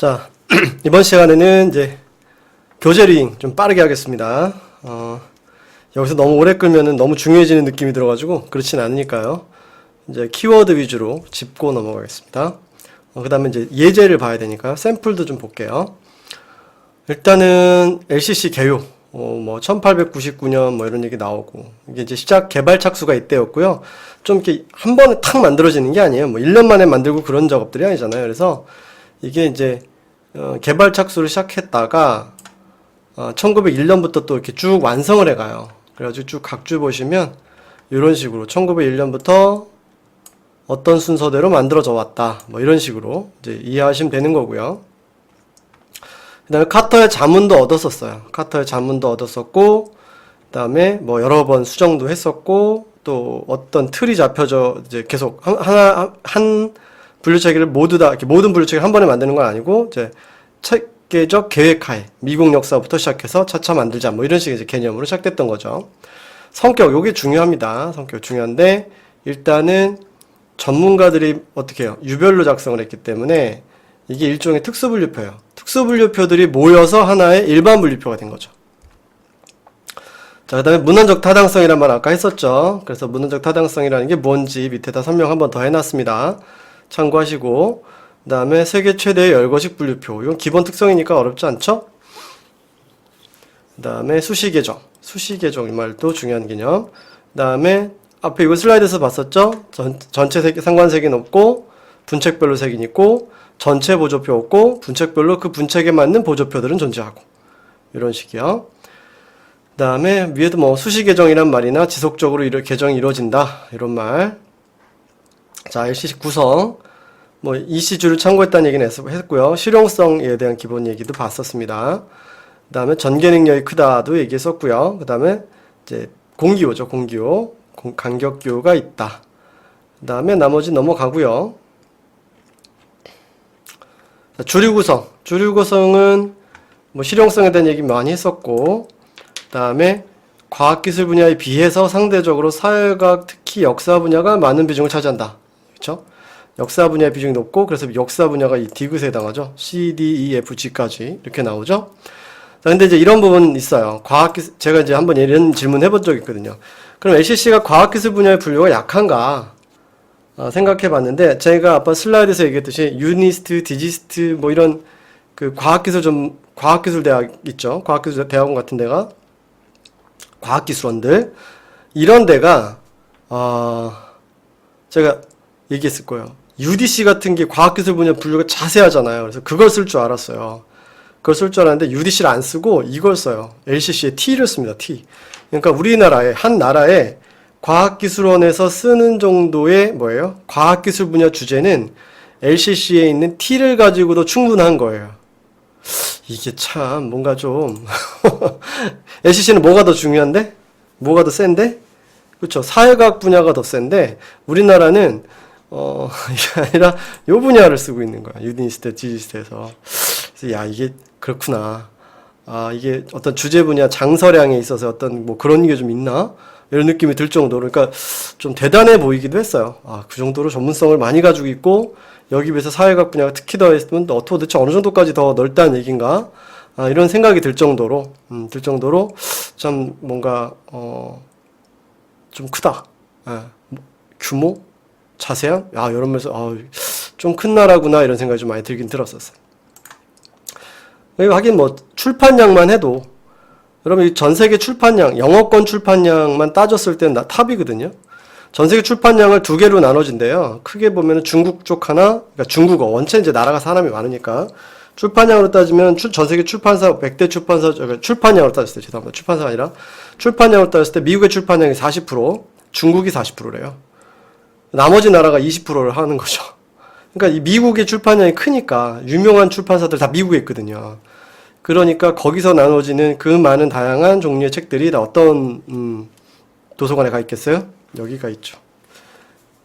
자, 이번 시간에는 이제 교재 리딩 좀 빠르게 하겠습니다. 여기서 너무 오래 끌면은 너무 중요해지는 느낌이 들어가지고 그렇진 않으니까요. 이제 키워드 위주로 짚고 넘어가겠습니다. 그 다음에 이제 예제를 봐야 되니까 샘플도 좀 볼게요. 일단은 LCC 개요. 뭐 1899년 뭐 이런 얘기 나오고 이게 이제 시작 개발 착수가 이때였고요. 좀 이렇게 한 번에 탁 만들어지는 게 아니에요. 뭐 1년 만에 만들고 그런 작업들이 아니잖아요. 그래서 이게 이제 개발 착수를 시작했다가 1901년부터 또 이렇게 쭉 완성을 해가요. 그래가지고 쭉 각주 보시면 이런 식으로 1901년부터 어떤 순서대로 만들어져 왔다. 뭐 이런 식으로 이제 이해하시면 되는 거고요. 그 다음에 카터의 자문도 얻었었어요. 카터의 자문도 얻었었고, 그 다음에 뭐 여러 번 수정도 했었고, 또 어떤 틀이 잡혀져 이제 계속 한 분류체계를 모두 다 이렇게 모든 분류체계를 한 번에 만드는 건 아니고 이제 체계적 계획하에 미국 역사부터 시작해서 차차 만들자 뭐 이런 식의 이제 개념으로 시작됐던 거죠. 성격 요게 중요합니다. 성격 중요한데 일단은 전문가들이 어떻게 해요? 유별로 작성을 했기 때문에 이게 일종의 특수분류표예요. 특수분류표들이 모여서 하나의 일반 분류표가 된 거죠. 자, 그 다음에 문헌적 타당성이란 말 아까 했었죠. 그래서 문헌적 타당성이라는 게 뭔지 밑에다 설명 한번 더 해놨습니다. 참고하시고, 그 다음에 세계 최대의 열거식 분류표. 이건 기본 특성이니까 어렵지 않죠? 그 다음에 수시계정. 수시계정 이 말도 중요한 개념. 그 다음에 앞에 이거 슬라이드에서 봤었죠? 전체 상관색이 없고, 분책별로 색이 있고, 전체 보조표 없고, 분책별로 그 분책에 맞는 보조표들은 존재하고. 이런 식이요. 그 다음에 위에도 뭐 수시계정이란 말이나 지속적으로 계정이 이루어진다. 이런 말. 자, LCC 구성. 뭐 ECG를 참고했다는 얘기는 했고요. 실용성에 대한 기본 얘기도 봤었습니다. 그 다음에 전개 능력이 크다도 얘기했었고요. 그 다음에 이제 공기호죠. 공기호. 간격기호가 있다. 그 다음에 나머지 넘어가고요. 자, 주류 구성. 주류 구성은 뭐 실용성에 대한 얘기 많이 했었고, 그 다음에 과학기술 분야에 비해서 상대적으로 사회과학, 특히 역사 분야가 많은 비중을 차지한다. 그렇죠? 역사 분야의 비중이 높고, 그래서 역사 분야가 이 디귿에 해당하죠. C, D, E, F, G까지 이렇게 나오죠. 자, 근데 이제 이런 부분 있어요. 과학기술, 제가 이제 한번 이런 질문 해본 적이 있거든요. 그럼 LCC가 과학기술 분야의 분류가 약한가? 생각해 봤는데, 제가 아까 슬라이드에서 얘기했듯이, 유니스트, 디지스트, 뭐 이런, 그 과학기술 대학 있죠? 과학기술 대학원 같은 데가, 과학기술원들, 이런 데가, 제가 얘기했을 거예요. UDC 같은 게 과학기술 분야 분류가 자세하잖아요. 그래서 그걸 쓸 줄 알았어요. 그걸 쓸 줄 알았는데, UDC를 안 쓰고 이걸 써요. LCC의 T를 씁니다, T. 그러니까 우리나라의, 한 나라의 과학기술원에서 쓰는 정도의 뭐예요? 과학기술 분야 주제는 LCC에 있는 T를 가지고도 충분한 거예요. 이게 참 뭔가 좀 LCC는 뭐가 더 중요한데? 뭐가 더 센데? 그렇죠. 사회과학 분야가 더 센데 우리나라는 이게 아니라 요 분야를 쓰고 있는 거야. 유니스트, 디지스트에서. 그래서 야, 이게 그렇구나. 이게 어떤 주제 분야 장서량에 있어서 어떤 뭐 그런 게 좀 있나? 이런 느낌이 들 정도로, 그러니까 좀 대단해 보이기도 했어요. 그 정도로 전문성을 많이 가지고 있고, 여기 비해서 사회과학 분야가 특히 더 했으면 도대체 어느 정도까지 더 넓다는 얘기인가? 이런 생각이 들 정도로, 참 뭔가, 좀 크다. 규모? 자세함? 이런 면에서, 좀 큰 나라구나, 이런 생각이 좀 많이 들긴 들었었어요. 하긴 뭐, 출판량만 해도, 여러분, 이 전 세계 출판량, 영어권 출판량만 따졌을 때는 탑이거든요. 전 세계 출판량을 두 개로 나눠진대요. 크게 보면은 중국 쪽 하나, 그러니까 중국어, 원체 이제 나라가 사람이 많으니까. 출판량으로 따지면 전 세계 출판사, 100대 출판사, 출판량으로 따졌을 때, 죄송합니다. 출판사가 아니라, 출판량으로 따졌을 때 미국의 출판량이 40%, 중국이 40%래요. 나머지 나라가 20%를 하는 거죠. 그러니까 이 미국의 출판량이 크니까, 유명한 출판사들 다 미국에 있거든요. 그러니까 거기서 나눠지는 그 많은 다양한 종류의 책들이 다 어떤 도서관에 가 있겠어요? 여기가 있죠.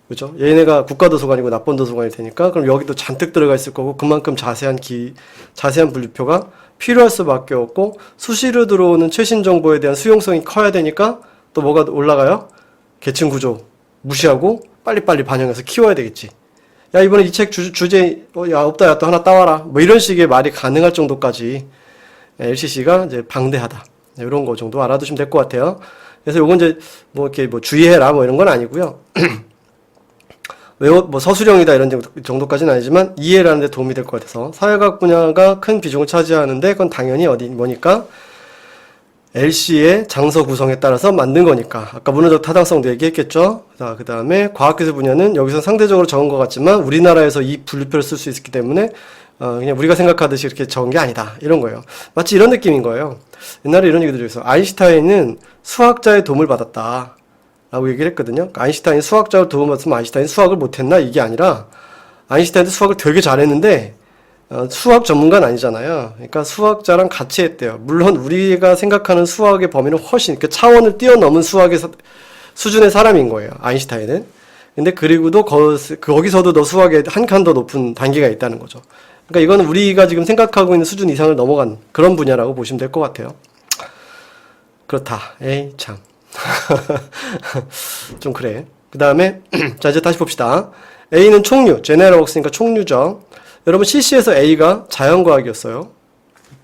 그죠? 얘네가 국가도서관이고 납본도서관일 테니까 그럼 여기도 잔뜩 들어가 있을 거고 그만큼 자세한 분류표가 필요할 수밖에 없고 수시로 들어오는 최신 정보에 대한 수용성이 커야 되니까 또 뭐가 올라가요? 계층 구조 무시하고 빨리빨리 반영해서 키워야 되겠지. 야, 이번에 이 책 주제, 야, 없다, 야, 또 하나 따와라. 뭐 이런 식의 말이 가능할 정도까지 LCC가 이제 방대하다. 이런 거 정도 알아두시면 될 것 같아요. 그래서 요건 이제 뭐 이렇게 뭐 주의해라 뭐 이런 건 아니고요. 뭐 서술형이다 이런 정도까지는 아니지만 이해를 하는데 도움이 될 것 같아서 사회과학 분야가 큰 비중을 차지하는데 그건 당연히 뭐니까 LC의 장서 구성에 따라서 만든 거니까 아까 문화적 타당성도 얘기했겠죠. 그 다음에 과학기술 분야는 여기서 상대적으로 적은 것 같지만 우리나라에서 이 분류표를 쓸 수 있기 때문에 그냥 우리가 생각하듯이 이렇게 적은 게 아니다 이런 거예요. 마치 이런 느낌인 거예요. 옛날에 이런 얘기도 있어요. 아인슈타인은 수학자의 도움을 받았다 라고 얘기를 했거든요. 그러니까 아인슈타인이 수학자의 도움을 받았으면 아인슈타인이 수학을 못했나 이게 아니라 아인슈타인도 수학을 되게 잘했는데 수학 전문가는 아니잖아요. 그러니까 수학자랑 같이 했대요. 물론 우리가 생각하는 수학의 범위는 훨씬 그 차원을 뛰어넘은 수학의 수준의 사람인 거예요. 아인슈타인은. 근데 그리고도 거기서도 더 수학에 한 칸 더 높은 단계가 있다는 거죠. 그러니까 이거는 우리가 지금 생각하고 있는 수준 이상을 넘어간 그런 분야라고 보시면 될 것 같아요. 그렇다. 에이 참. 좀 그래. 그 다음에 자 이제 다시 봅시다. A는 총류, 제네럴 웍스니까 총류죠. 여러분 CC에서 A가 자연과학이었어요.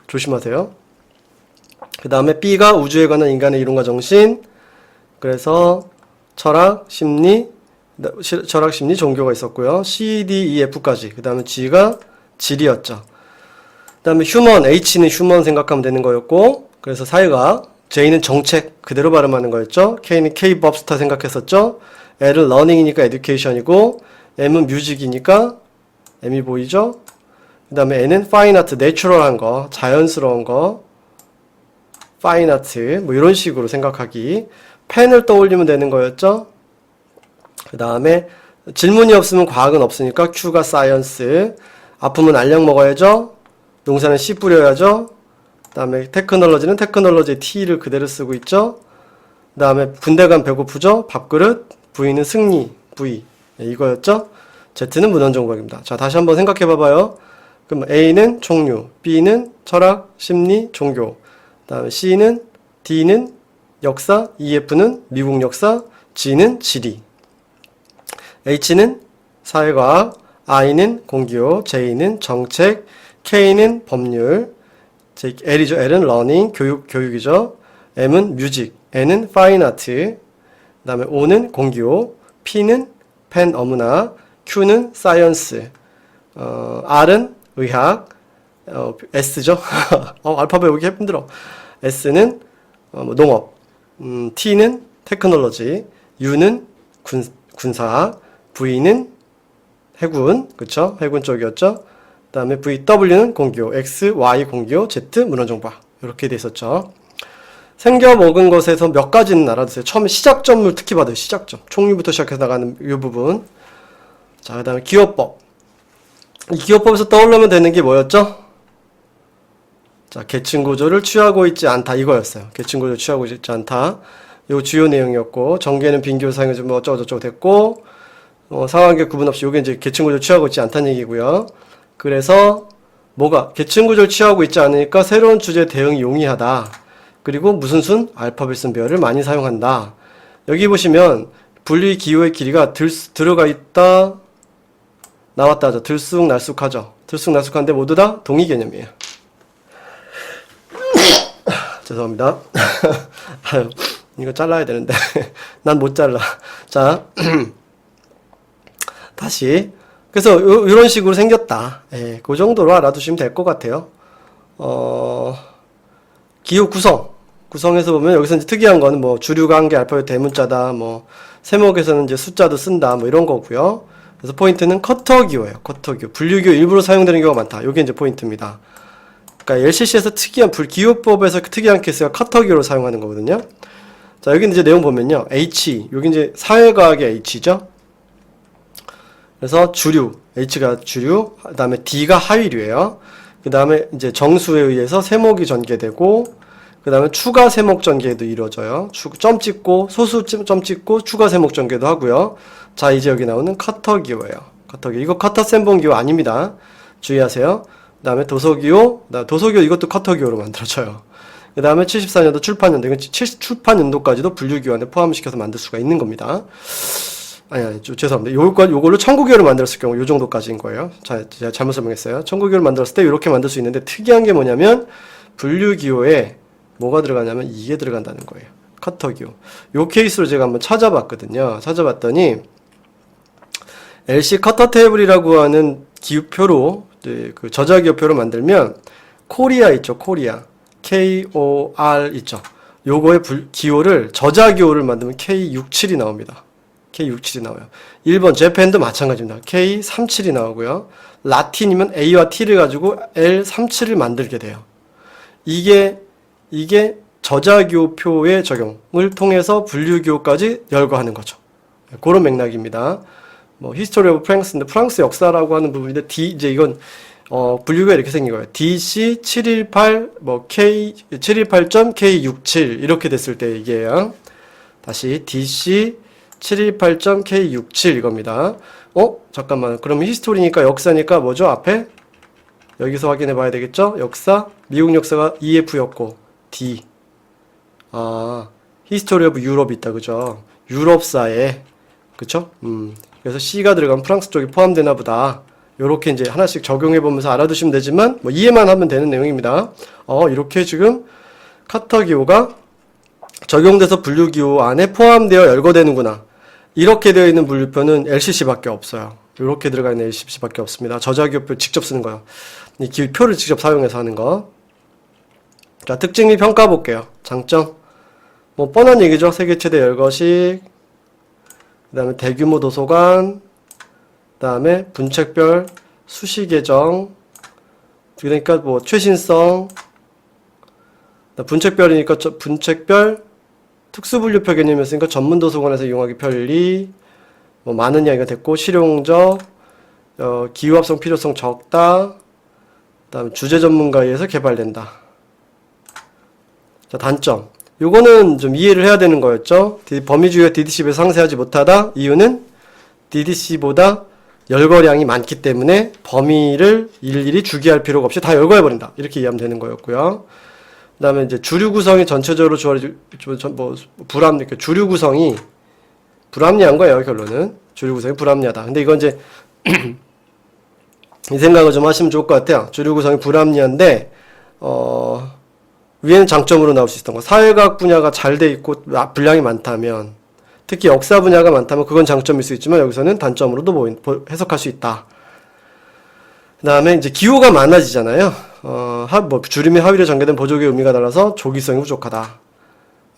조심하세요. 그 다음에 B가 우주에 관한 인간의 이론과 정신. 그래서 철학, 심리, 종교가 있었고요. C, D, E, F까지. 그 다음에 G가 질이었죠. 그 다음에 휴먼, H는 휴먼 생각하면 되는 거였고, 그래서 사회과학, J는 정책 그대로 발음하는 거였죠. K는 K-법스타 생각했었죠. L은 러닝이니까 에듀케이션이고, M은 뮤직이니까 M이 보이죠? 그 다음에 N은 파인아트, 내추럴한 거, 자연스러운 거, 파인아트, 뭐 이런 식으로 생각하기. 펜을 떠올리면 되는 거였죠? 그 다음에 질문이 없으면 과학은 없으니까 Q가 사이언스, 아프면 알약 먹어야죠? 농사는 씨 뿌려야죠? 그 다음에 테크놀로지는 테크놀로지의 T를 그대로 쓰고 있죠? 그 다음에 군대 간 배고프죠? 밥그릇, V는 승리, V. 이거였죠? Z는 문헌정보학입니다. 자, 다시 한번 생각해 봐봐요. 그럼 A는 총류, B는 철학, 심리, 종교, 그 다음에 C는, D는 역사, EF는 미국 역사, G는 지리, H는 사회과학, I는 공기호, J는 정책, K는 법률, L이죠. L은 러닝, 교육이죠. M은 뮤직, N은 파인아트, 그 다음에 O는 공기호, P는 펜 어문학, Q는 사이언스, R은 의학, S죠. 알파벳 외우기 힘들어. S는 농업, T는 테크놀로지, U는 군사, V는 해군, 그쵸? 해군 쪽이었죠. 그 다음에 VW는 공기호, X, Y 공기호, Z 문헌정보학 이렇게 돼 있었죠. 생겨 먹은 것에서 몇 가지는 알아두세요. 처음에 시작점을 특히 받아요. 시작점. 총류부터 시작해서 나가는 이 부분. 자, 그 다음에 기호법. 이 기호법에서 떠올리면 되는 게 뭐였죠? 자, 계층구조를 취하고 있지 않다. 이거였어요. 계층구조를 취하고 있지 않다. 요 주요 내용이었고, 정계는 빈기호 사용해서 뭐 어쩌고저쩌고 됐고, 상하계 구분 없이 요게 이제 계층구조를 취하고 있지 않다는 얘기고요. 그래서 뭐가 계층구조를 취하고 있지 않으니까 새로운 주제 대응이 용이하다. 그리고 무슨 순? 알파벳 순별을 많이 사용한다. 여기 보시면 분리 기호의 길이가 들어가 있다, 나왔다 하죠. 들쑥날쑥하죠. 들쑥날쑥한데 모두 다 동의 개념이에요. 죄송합니다. 아유, 이거 잘라야 되는데 난 못 잘라. 자, 다시. 그래서 이런 식으로 생겼다. 예, 그 정도로 알아두시면 될 것 같아요. 기호 구성에서 보면 여기서 이제 특이한 거는 뭐 주류가 한 게 알파벳 대문자다, 뭐 세목에서는 이제 숫자도 쓴다, 뭐 이런 거고요. 그래서 포인트는 커터 기호예요. 커터 기호. 분류기호 일부러 사용되는 경우가 많다. 이게 이제 포인트입니다. 그러니까 LCC에서 특이한 기호법에서 특이한 케이스가 커터 기호를 사용하는 거거든요. 자, 여기 이제 내용 보면요. H, 여기 이제 사회과학의 H죠. 그래서 주류, H가 주류, 그 다음에 D가 하위류예요. 그 다음에 이제 정수에 의해서 세목이 전개되고, 그 다음에 추가 세목 전개도 이루어져요. 점 찍고, 소수 점 찍고, 추가 세목 전개도 하고요. 자, 이제 여기 나오는 커터 기호예요. 커터 기호. 이거 커터 센본 기호 아닙니다. 주의하세요. 그 다음에 도서기호, 도서기호 이것도 커터 기호로 만들어져요. 그 다음에 74년도 출판연도, 이건 출판연도까지도 분류기호 안에 포함시켜서 만들 수가 있는 겁니다. 아니, 죄송합니다. 요걸로 청구기호를 만들었을 경우 요 정도까지인 거예요. 자, 제가 잘못 설명했어요. 청구기호를 만들었을 때 이렇게 만들 수 있는데 특이한 게 뭐냐면 분류기호에 뭐가 들어가냐면 이게 들어간다는 거예요. 커터기호. 요 케이스로 제가 한번 찾아봤거든요. 찾아봤더니 LC 커터 테이블이라고 하는 기호표로 그 저자기호표로 만들면 코리아 있죠. 코리아. KOR 있죠. 요거의 기호를 저자기호를 만들면 K67이 나옵니다. K67이 나와요. 1번 재팬도 마찬가지입니다. K37이 나오고요. 라틴이면 A와 T를 가지고 L37을 만들게 돼요. 이게 저자기호표의 적용을 통해서 분류기호까지 열거하는 거죠. 그런 맥락입니다. 뭐 History of France인데 프랑스 역사라고 하는 부분인데 이제 이건 분류가 이렇게 생긴 거예요. DC 718 뭐 K 718.K67 이렇게 됐을 때 이게요. 다시 DC 718.K67 이겁니다. 잠깐만. 그럼 히스토리니까 역사니까 뭐죠? 앞에 여기서 확인해 봐야 되겠죠? 역사 미국 역사가 EF였고 D 히스토리 오브 유럽 있다. 그죠? 유럽사에 그쵸? 그래서 C가 들어가면 프랑스 쪽이 포함되나 보다. 요렇게 이제 하나씩 적용해 보면서 알아두시면 되지만 뭐 이해만 하면 되는 내용입니다. 이렇게 지금 커터 기호가 적용돼서 분류 기호 안에 포함되어 열거되는구나. 이렇게 되어 있는 분류표는 LCC밖에 없어요. 이렇게 들어가 있는 LCC밖에 없습니다. 저자기호표 직접 쓰는 거예요. 이 기호표를 직접 사용해서 하는 거. 자, 특징 및 평가 볼게요. 장점. 뭐 뻔한 얘기죠. 세계 최대 열거식. 그 다음에 대규모 도서관. 그 다음에 분책별 수시 계정. 그러니까 뭐 최신성. 분책별이니까 분책별 특수분류표 개념이었으니까 전문 도서관에서 이용하기 편리. 뭐 많은 이야기가 됐고 실용적. 기후합성 필요성 적다. 그 다음에 주제 전문가에 의해서 개발된다. 자, 단점. 요거는 좀 이해를 해야 되는 거였죠. 범위주의가 DDC에 상세하지 못하다. 이유는 DDC보다 열거량이 많기 때문에 범위를 일일이 주기할 필요가 없이 다 열거해버린다. 이렇게 이해하면 되는 거였고요. 그 다음에 이제 주류 구성이 전체적으로 주류 구성이 불합리한 거예요, 결론은. 주류 구성이 불합리하다. 근데 이건 이제, 이 생각을 좀 하시면 좋을 것 같아요. 주류 구성이 불합리한데, 위에는 장점으로 나올 수 있었던 거. 사회과학 분야가 잘 돼 있고, 분량이 많다면, 특히 역사 분야가 많다면 그건 장점일 수 있지만 여기서는 단점으로도 해석할 수 있다. 그 다음에 이제 기호가 많아지잖아요. 주류 및 하위로 전개된 보조기의 의미가 달라서 조기성이 부족하다.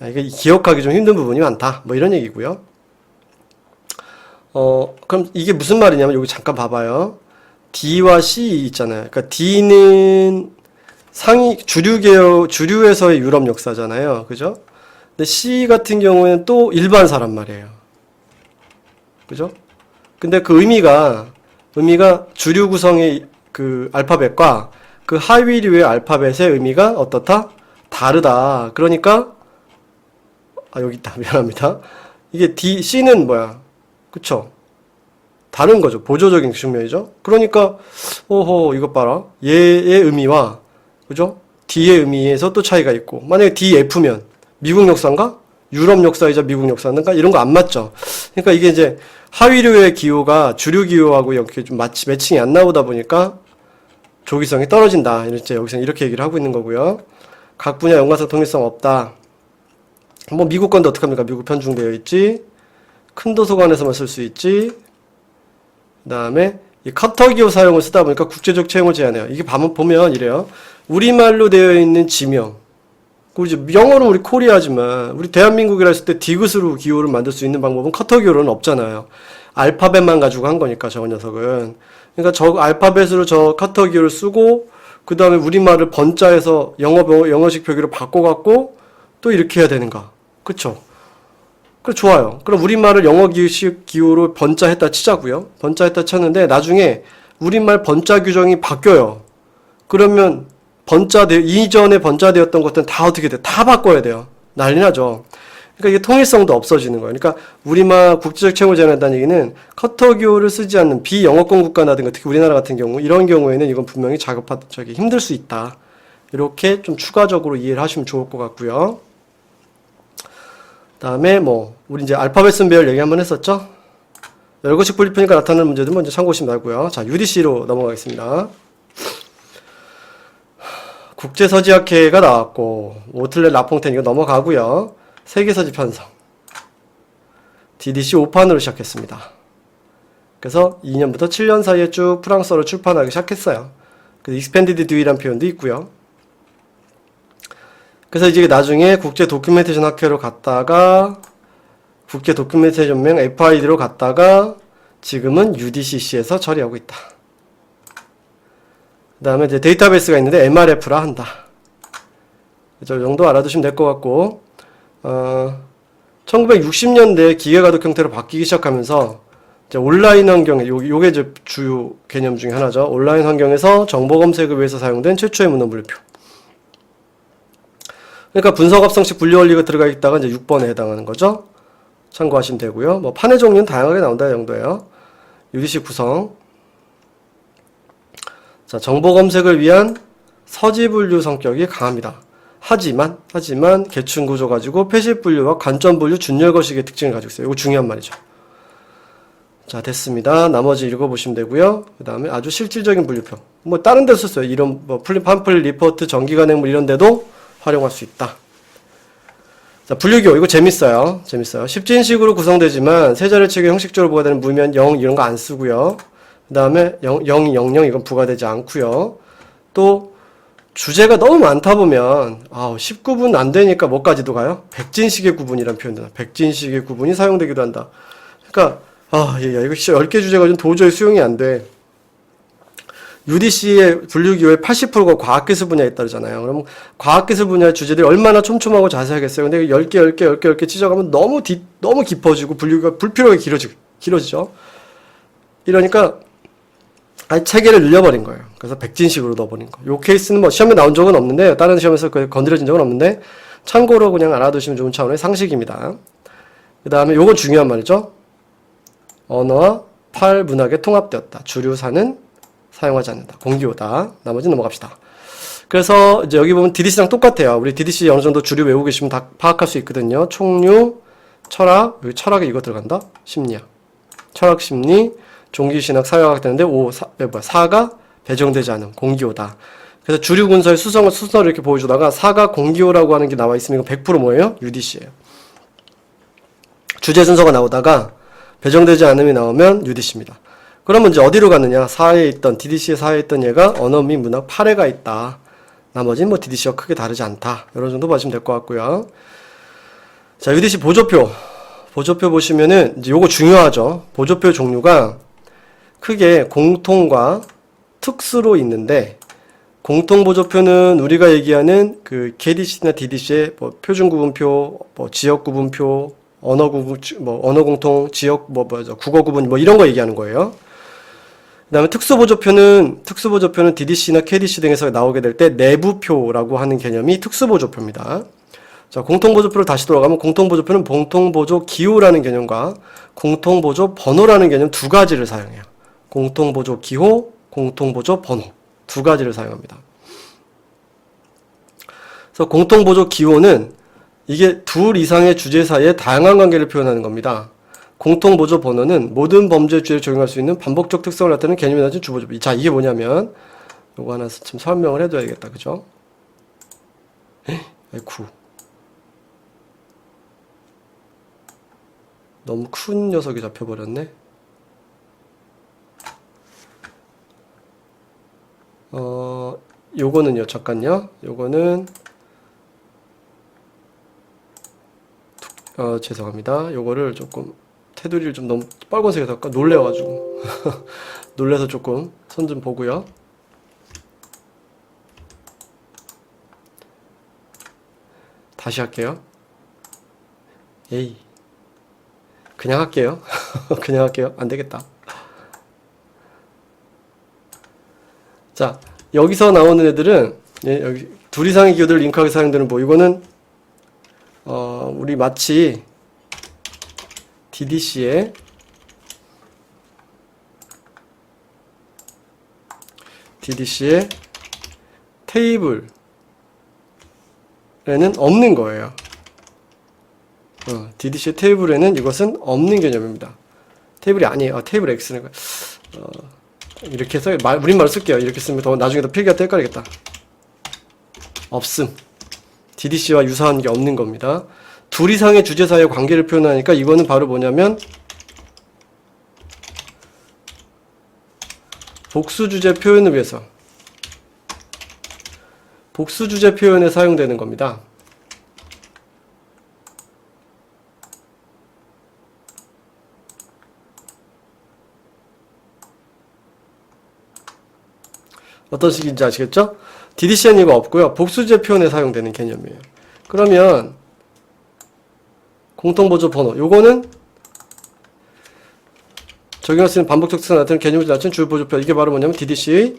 이게 기억하기 좀 힘든 부분이 많다. 뭐 이런 얘기고요. 그럼 이게 무슨 말이냐면 여기 잠깐 봐봐요. D와 C 있잖아요. 그러니까 D는 주류에서의 유럽 역사잖아요. 그죠? 근데 C 같은 경우에는 또 일반 사람 말이에요. 그죠? 근데 그 의미가 주류 구성의 그 알파벳과 그 하위류의 알파벳의 의미가 어떻다? 다르다. 그러니까, 여기 있다. 미안합니다. 이게 C는 뭐야? 그쵸? 다른 거죠. 보조적인 측면이죠. 그러니까, 이것 봐라. 얘의 의미와, 그죠? D의 의미에서 또 차이가 있고. 만약에 DF면, 미국 역사인가? 유럽 역사이자 미국 역사인가? 이런 거 안 맞죠? 그러니까 이게 이제 하위류의 기호가 주류 기호하고 이렇게 좀 매칭이 안 나오다 보니까 조기성이 떨어진다. 여기서 이렇게 얘기를 하고 있는 거고요. 각 분야 연관성 통일성 없다. 뭐 미국 건데 어떡합니까? 미국 편중되어 있지. 큰 도서관에서만 쓸 수 있지. 그 다음에 이 커터 기호 사용을 쓰다 보니까 국제적 채용을 제한해요. 이게 보면 이래요. 우리말로 되어 있는 지명. 그리고 영어로 우리 코리아지만 우리 대한민국이라 했을 때 디귿으로 기호를 만들 수 있는 방법은 커터 기호로는 없잖아요. 알파벳만 가지고 한 거니까 저 녀석은. 그러니까 저 알파벳으로 저 커터 기호를 쓰고 그 다음에 우리말을 번자해서 영어식 표기로 바꿔갖고 또 이렇게 해야 되는가. 그쵸? 그래 좋아요. 그럼 우리말을 영어식 기호로 번자했다 치자고요. 번자했다 쳤는데 나중에 우리말 번자 규정이 바뀌어요. 그러면 이전에 번자되었던 것들은 다 어떻게 돼? 다 바꿔야 돼요. 난리 나죠. 그러니까 이게 통일성도 없어지는 거예요. 그러니까 우리말 국제적 채용을 제한한다는 얘기는 커터 기호를 쓰지 않는 비영어권 국가라든가 특히 우리나라 같은 경우 이런 경우에는 이건 분명히 힘들 수 있다. 이렇게 좀 추가적으로 이해를 하시면 좋을 것 같고요. 그다음에 우리 이제 알파벳 선배열 얘기 한번 했었죠. 열거식 분리표니까 나타나는 문제들 먼저 참고하시면 되고요. 자, UDC로 넘어가겠습니다. 국제서지학회가 나왔고, 오틀렛 라퐁텐 이거 넘어가고요. 세계서지 편성. DDC 5판으로 시작했습니다. 그래서 2년부터 7년 사이에 쭉 프랑스어로 출판하기 시작했어요. 그래서 익스펜디드 듀이라는 표현도 있고요. 그래서 이제 나중에 국제 도큐멘테이션 학회로 갔다가 국제 도큐멘테이션명 FID로 갔다가 지금은 UDCC에서 처리하고 있다. 그 다음에 이제 데이터베이스가 있는데 MRF라 한다. 저 정도 알아두시면 될 것 같고, 1960년대 기계가독 형태로 바뀌기 시작하면서 이제 온라인 환경에, 요게 이제 주요 개념 중에 하나죠. 온라인 환경에서 정보 검색을 위해서 사용된 최초의 문헌 분류표. 그러니까 분석합성식 분류 원리가 들어가 있다가 이제 6번에 해당하는 거죠. 참고하시면 되고요. 뭐 판의 종류는 다양하게 나온다 정도예요. UDC 구성. 자, 정보 검색을 위한 서지 분류 성격이 강합니다. 하지만 계층 구조 가지고 패시브 분류와 관점 분류 준열거식의 특징을 가지고 있어요. 이거 중요한 말이죠. 자, 됐습니다. 나머지 읽어보시면 되고요. 그 다음에 아주 실질적인 분류표. 뭐 다른 데서 썼어요. 이런 뭐 팜플릿, 리포트, 전기간행물 이런 데도 활용할 수 있다. 자, 분류기호. 이거 재밌어요. 십진식으로 구성되지만 세 자리 책의 형식적으로 부과되는 무면 0 이런 거 안 쓰고요. 그 다음에 0, 0 이건 부과되지 않고요. 또 주제가 너무 많다 보면 19분 안 되니까 뭐까지도 가요? 백진식의 구분이라는 표현도 나와요. 백진식의 구분이 사용되기도 한다. 그러니까 이거 진짜 10개 주제가 좀 도저히 수용이 안 돼. UDC의 분류기호의 80%가 과학기술 분야에 있다잖아요. 그럼 과학기술 분야의 주제들이 얼마나 촘촘하고 자세하겠어요. 근데 10개 찢어가면 너무 깊어지고 분류가 불필요하게 길어지죠. 이러니까 체계를 늘려버린 거예요. 그래서 백진식으로 넣어버린 거. 요 케이스는 뭐 시험에 나온 적은 없는데, 다른 시험에서 건드려진 적은 없는데, 참고로 그냥 알아두시면 좋은 차원의 상식입니다. 그 다음에 요건 중요한 말이죠. 언어와 팔 문학에 통합되었다. 주류사는 사용하지 않는다. 공기호다. 나머지 넘어갑시다. 그래서 이제 여기 보면 DDC랑 똑같아요. 우리 DDC 어느 정도 주류 외우고 계시면 다 파악할 수 있거든요. 총류, 철학, 여기 철학에 이거 들어간다. 심리학. 철학, 심리, 종기신학, 사회학학 되는데 4가 배정되지 않은 공기호다. 그래서 주류 군서의 수선을 이렇게 보여주다가 4가 공기호라고 하는 게 나와 있으면 이거 100% 뭐예요? UDC예요. 주제 순서가 나오다가 배정되지 않음이 나오면 UDC입니다. 그러면 이제 어디로 갔느냐? DDC에 4에 있던 얘가 언어 및 문학 8회가 있다. 나머지는 뭐 DDC와 크게 다르지 않다. 이런 정도 보시면 될 것 같고요. 자, UDC 보조표. 보조표 보시면은 이제 요거 중요하죠. 보조표 종류가 크게 공통과 특수로 있는데, 공통 보조표는 우리가 얘기하는 그 KDC나 DDC의 뭐 표준 구분표, 뭐 지역 구분표, 언어 공통, 지역 국어 구분 이런 거 얘기하는 거예요. 그다음에 특수 보조표는 DDC나 KDC 등에서 나오게 될 때 내부표라고 하는 개념이 특수 보조표입니다. 자, 공통 보조표로 다시 돌아가면 공통 보조표는 공통 보조 기호라는 개념과 공통 보조 번호라는 개념 두 가지를 사용해요. 공통 보조 기호, 공통 보조 번호 두 가지를 사용합니다. 그래서 공통 보조 기호는 이게 둘 이상의 주제 사이의 다양한 관계를 표현하는 겁니다. 공통 보조 번호는 모든 범죄 주제를 적용할 수 있는 반복적 특성을 나타내는 개념이 나타낸 주보조. 자, 이게 뭐냐면 요거 하나 좀 설명을 해둬야겠다. 그죠? 아이쿠. 너무 큰 녀석이 잡혀버렸네. 요거는요, 잠깐요. 요거는, 죄송합니다. 요거를 조금, 테두리를 좀 너무 빨간색에서 할까? 놀래가지고. 놀래서 조금 선 좀 보고요. 다시 할게요. 에이. 그냥 할게요. 그냥 할게요. 안 되겠다. 자, 여기서 나오는 애들은, 여기 둘 이상의 기호들 링크하게 사용되는 뭐, 이거는, 우리 마치 DDC의 테이블에는 없는 거예요. DDC의 테이블에는 이것은 없는 개념입니다. 테이블이 아니에요. 테이블 X는 이렇게 해서 우리말로 쓸게요. 이렇게 쓰면 더 나중에 더 필기가 더 헷갈리겠다. 없음. DDC와 유사한 게 없는 겁니다. 둘 이상의 주제 사이의 관계를 표현하니까 이거는 바로 뭐냐면 복수주제 표현을 위해서 복수주제 표현에 사용되는 겁니다. 어떤 식인지 아시겠죠? DDC는 이거 없고요. 복수주제 표현에 사용되는 개념이에요. 그러면 공통보조 번호 요거는 적용할 수 있는 반복적 특성을 나타내는 개념을 나타내는 주보조표. 이게 바로 뭐냐면 DDC의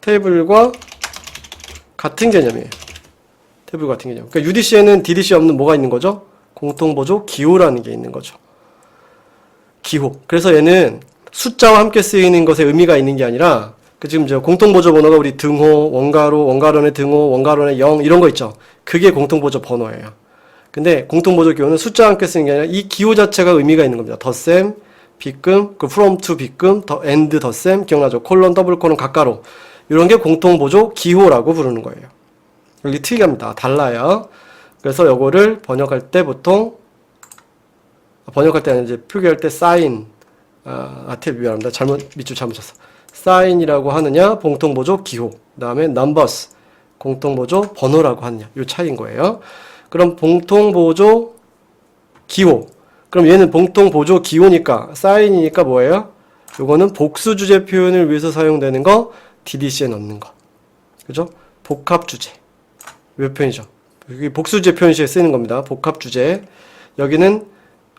테이블과 같은 개념이에요. 테이블 같은 개념. 그러니까 UDC에는 DDC 없는 뭐가 있는 거죠? 공통보조 기호라는 게 있는 거죠. 기호. 그래서 얘는 숫자와 함께 쓰이는 것에 의미가 있는 게 아니라 지금 공통보조 번호가 우리 등호, 원가론의 등호, 원가론의 0 이런 거 있죠. 그게 공통보조 번호예요. 근데 공통보조 기호는 숫자와 함께 쓰는 게 아니라 이 기호 자체가 의미가 있는 겁니다. 덧셈, 빗금, from to 빗금, and 덧셈 기억나죠? 콜론, 더블 콜론, 가까로 이런 게 공통보조 기호라고 부르는 거예요. 여기 특이합니다. 달라요. 그래서 요거를 번역할 때 보통 번역할 때는 이제 표기할 때 사인 미안합니다. 밑줄 잘못 쳤어. 사인이라고 하느냐, 공통보조 기호, 그 다음에 numbers, 공통보조 번호라고 하느냐, 요 차이인 거예요. 그럼 공통보조 기호. 그럼 얘는 공통보조 기호니까, 사인이니까 뭐예요? 요거는 복수주제 표현을 위해서 사용되는 거, DDC에 넣는 거. 그죠? 복합주제. 몇 표현이죠? 여기 복수주제 표현시에 쓰이는 겁니다. 복합주제. 여기는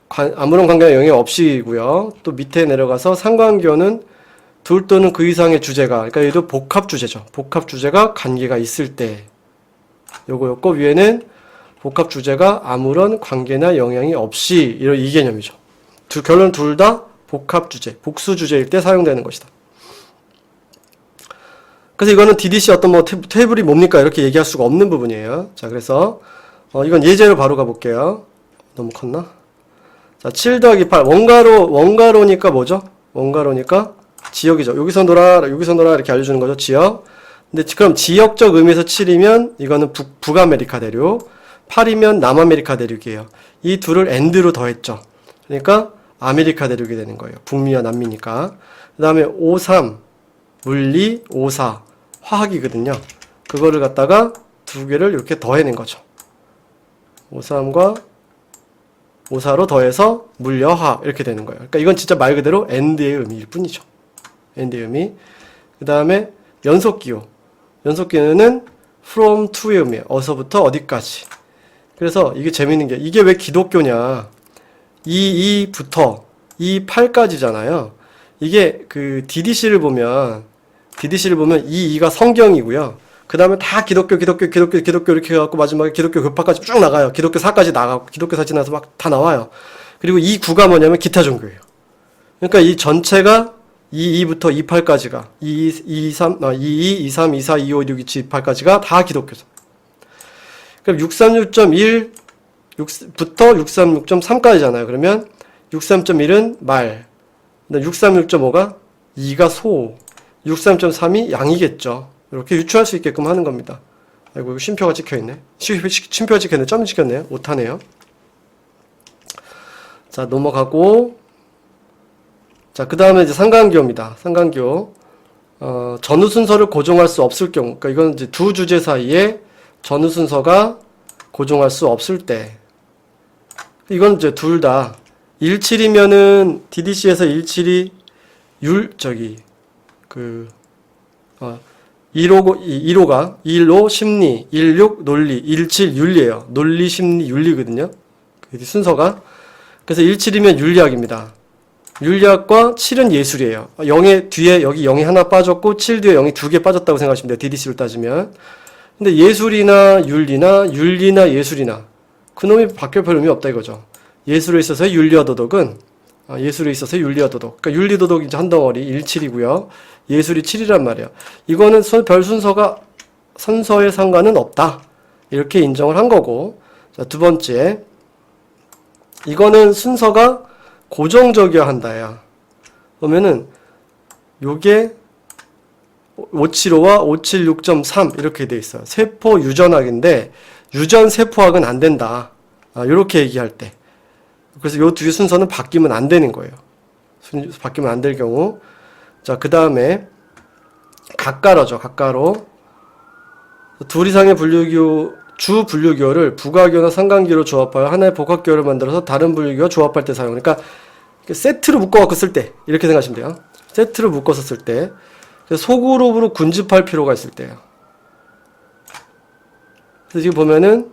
아무런 관계나 영역 없이고요. 또 밑에 내려가서 상관기호는 둘 또는 그 이상의 주제가, 그러니까 얘도 복합주제죠. 복합주제가 관계가 있을 때 요거였고, 위에는 복합주제가 아무런 관계나 영향이 없이 이 개념이죠. 결론 둘 다 복합주제, 복수주제일 때 사용되는 것이다. 그래서 이거는 DDC 어떤 테이블이 뭡니까? 이렇게 얘기할 수가 없는 부분이에요. 자, 그래서 이건 예제로 바로 가볼게요. 너무 컸나? 자, 7 더하기 8. 원가로니까 뭐죠? 원가로니까 지역이죠. 여기서 놀아 이렇게 알려주는 거죠. 지역. 근데 그럼 지역적 의미에서 7이면 이거는 북아메리카 대륙, 8이면 남아메리카 대륙이에요. 이 둘을 and로 더했죠. 그러니까 아메리카 대륙이 되는 거예요. 북미와 남미니까. 그 다음에 5, 3, 물리, 5, 4, 화학이거든요. 그거를 갖다가 두 개를 이렇게 더해낸 거죠. 5, 3과 5, 4로 더해서 물려화 이렇게 되는 거예요. 그러니까 이건 진짜 말 그대로 and의 의미일 뿐이죠. and의 의미. 그 다음에 연속기호. 연속기호는 from to의 의미예요. 어서부터 어디까지. 그래서 이게 재밌는 게 이게 왜 기독교냐. 2부터 8까지잖아요. 이게 그 DDC를 보면 2가 성경이고요. 그 다음에 다 기독교 이렇게 해갖고 마지막에 기독교 교파까지 쭉 나가요. 기독교 4까지 나가고 기독교 4 지나서 막 다 나와요. 그리고 이 9가 뭐냐면 기타 종교예요. 그러니까 이 전체가 22부터 28까지가 22, 23, 24, 25, 26, 27, 28까지가 다 기독교죠. 그럼 636.1부터 636.3까지잖아요. 그러면 636.1은 말, 636.5가 2가 소, 636.3이 양이겠죠. 이렇게 유추할 수 있게끔 하는 겁니다. 아이고, 이거 쉼표가 찍혀있네. 쉼표가 찍혔네. 점이 찍혔네. 오타네요. 자, 넘어가고. 자, 그 다음에 이제 상관기호입니다. 상관기호. 전후 순서를 고정할 수 없을 경우. 그러니까 이건 이제 두 주제 사이에 전후 순서가 고정할 수 없을 때. 이건 이제 둘 다 17이면은 DDC에서 17이 1호 심리, 16 논리, 17 윤리예요. 논리, 심리, 윤리거든요. 그 순서가. 그래서 17이면 윤리학입니다. 윤리학과 7은 예술이에요. 0의 뒤에 여기 0이 하나 빠졌고 7 뒤에 0이 2개 빠졌다고 생각하시면 돼요. DDC로 따지면. 근데 예술이나 윤리나 예술이나 그놈이 바뀔 별 의미 없다 이거죠. 예술에 있어서의 윤리와 도덕은 예술에 있어서의 윤리와 도덕. 그러니까 윤리 도덕이 이제 한 덩어리 17이고요. 예술이 7이란 말이에요. 이거는 별 선서에 상관은 없다. 이렇게 인정을 한 거고. 자, 두 번째. 이거는 순서가 고정적이어야 한다야. 그러면은 요게 575와 576.3 이렇게 돼 있어요. 세포 유전학인데 유전 세포학은 안 된다. 이렇게 얘기할 때. 그래서 요 두 개 순서는 바뀌면 안 되는 거예요. 바뀌면 안 될 경우. 자, 그 다음에 각가로죠. 각가로. 둘 이상의 주 분류기호를 부가기호나 상관기호로 조합하여 하나의 복합기호를 만들어서 다른 분류기호와 조합할 때 사용. 그러니까 세트로 묶어갖고 쓸 때 이렇게 생각하시면 돼요. 세트로 묶어서 쓸 때. 소그룹으로 군집할 필요가 있을 때예요. 그래서 지금 보면은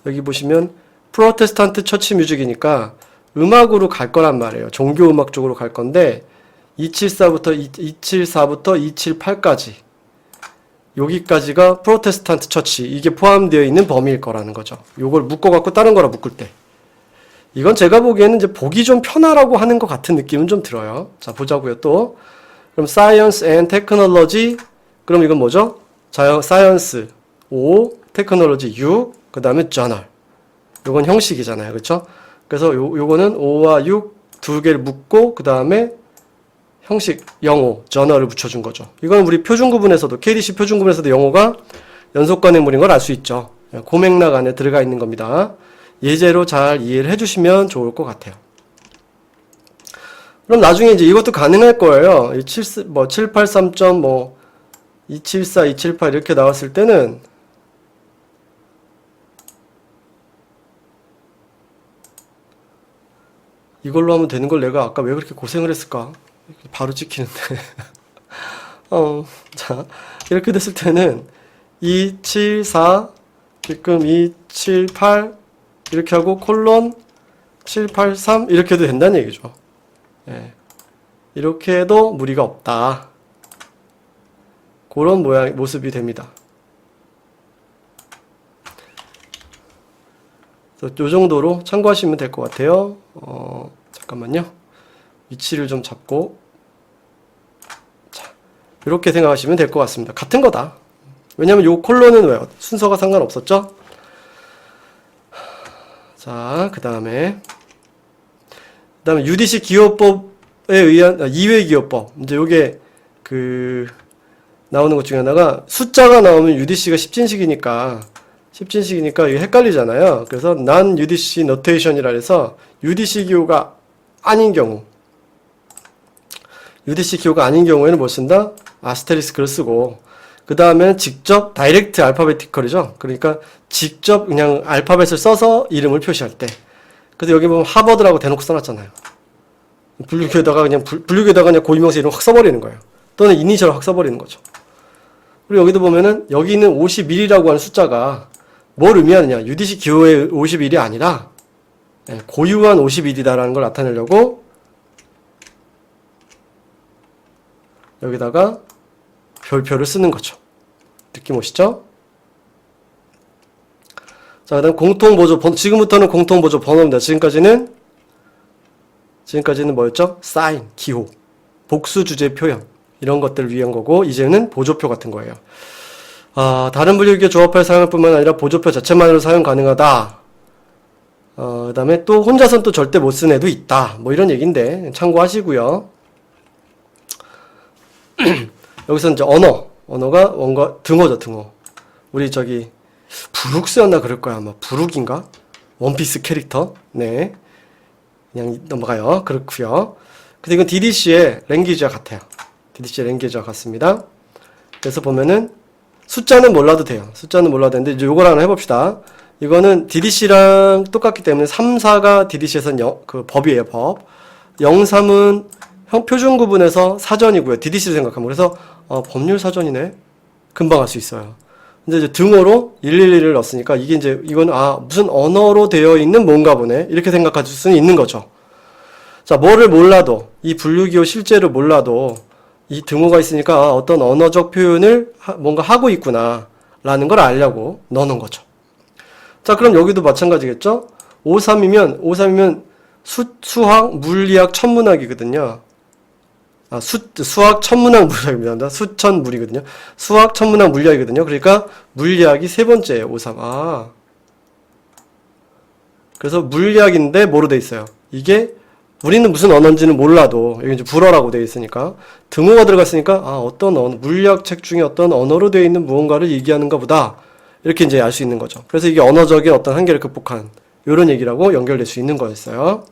여기 보시면 프로테스탄트 처치 뮤직이니까 음악으로 갈 거란 말이에요. 종교 음악 쪽으로 갈 건데 274부터 278까지 여기까지가 프로테스탄트 처치, 이게 포함되어 있는 범위일 거라는 거죠. 요걸 묶어갖고 다른 거랑 묶을 때. 이건 제가 보기에는 이제 보기 좀 편하라고 하는 것 같은 느낌은 좀 들어요. 자, 보자고요, 또. 그럼 Science and Technology. 그럼 이건 뭐죠? Science 5, Technology 6, 그 다음에 Journal. 요건 형식이잖아요. 그렇죠? 그래서 요거는 5와 6 두 개를 묶고, 그 다음에 형식 05, Journal을 붙여준 거죠. 이건 우리 표준구분에서도, KDC 표준구분에서도 영어가 연속관행물인 걸 알 그 있죠. 고맥락 안에 들어가 있는 겁니다. 예제로 잘 이해를 해주시면 좋을 것 같아요. 그럼 나중에 이제 이것도 가능할 거예요. 783. 274, 278 이렇게 나왔을 때는 이걸로 하면 되는 걸 내가 아까 왜 그렇게 고생을 했을까? 바로 찍히는데. 자, 이렇게 됐을 때는 274, 지금 278 이렇게 하고 콜론 783 이렇게 해도 된다는 얘기죠. 예. 이렇게 해도 무리가 없다. 그런 모습이 됩니다. 요 정도로 참고하시면 될 것 같아요. 잠깐만요. 위치를 좀 잡고. 자, 이렇게 생각하시면 될 것 같습니다. 같은 거다. 왜냐면 요 콜론은 왜요? 순서가 상관없었죠? 자, 그 다음에 UDC 기호법에 의한, 이외 기호법. 이제 요게, 나오는 것 중에 하나가 숫자가 나오면 UDC가 10진식이니까 이게 헷갈리잖아요. 그래서 non UDC notation이라 해서 UDC 기호가 아닌 경우, UDC 기호가 아닌 경우에는 뭐 쓴다? 아스테리스크를 쓰고, 그 다음에는 직접 다이렉트 알파베티컬이죠. 그러니까 직접 그냥 알파벳을 써서 이름을 표시할 때. 그래서 여기 보면 하버드라고 대놓고 써놨잖아요. 분류기에다가 그냥 고유명사 이름 확 써버리는 거예요. 또는 이니셜을 확 써버리는 거죠. 그리고 여기도 보면은 여기 있는 51이라고 하는 숫자가 뭘 의미하느냐? UDC 기호의 51이 아니라 고유한 51이다라는 걸 나타내려고 여기다가 별표를 쓰는 거죠. 느낌 오시죠? 자, 그 다음 공통보조 번호. 지금부터는 공통보조 번호입니다. 지금까지는 뭐였죠? 사인, 기호, 복수 주제 표현 이런 것들을 위한 거고, 이제는 보조표 같은 거예요. 다른 분류기호 조합할 사용할 뿐만 아니라 보조표 자체만으로 사용 가능하다. 그 다음에 또 혼자선 또 절대 못 쓴 애도 있다. 뭐 이런 얘기인데 참고하시고요. 여기서 이제 언어가 원과 등어죠, 등어. 우리 브룩스였나 그럴 거야, 아마. 브룩인가? 원피스 캐릭터. 네. 그냥 넘어가요. 그렇고요. 근데 이건 DDC의 랭귀지와 같아요. DDC의 랭귀지와 같습니다. 그래서 보면은 숫자는 몰라도 돼요. 숫자는 몰라도 되는데 이제 요걸 하나 해봅시다. 이거는 DDC랑 똑같기 때문에 3, 4가 DDC에서는 법이에요, 법. 0, 3은 표준 구분에서 사전이고요. DDC를 생각하면. 그래서 법률 사전이네. 금방 할 수 있어요. 근데 이제 등호로 111을 넣었으니까 이건 무슨 언어로 되어 있는 뭔가 보네. 이렇게 생각하실 수는 있는 거죠. 자, 뭐를 몰라도, 이 분류기호 실제로 몰라도 이 등호가 있으니까 어떤 언어적 표현을 뭔가 하고 있구나 라는 걸 알려고 넣어놓은 거죠. 자, 그럼 여기도 마찬가지겠죠? 53이면 수학, 물리학, 천문학이거든요. 수학, 천문학, 물리학입니다. 수천물이거든요. 수학, 천문학, 물리학이거든요. 그러니까 물리학이 세 번째예요, 53. 그래서 물리학인데 뭐로 돼 있어요? 이게 우리는 무슨 언어인지는 몰라도 여기 이제 불어라고 돼 있으니까 등호가 들어갔으니까 어떤 물리학 책 중에 어떤 언어로 되어 있는 무언가를 얘기하는가 보다 이렇게 이제 알 수 있는 거죠. 그래서 이게 언어적인 어떤 한계를 극복한 이런 얘기라고 연결될 수 있는 거였어요.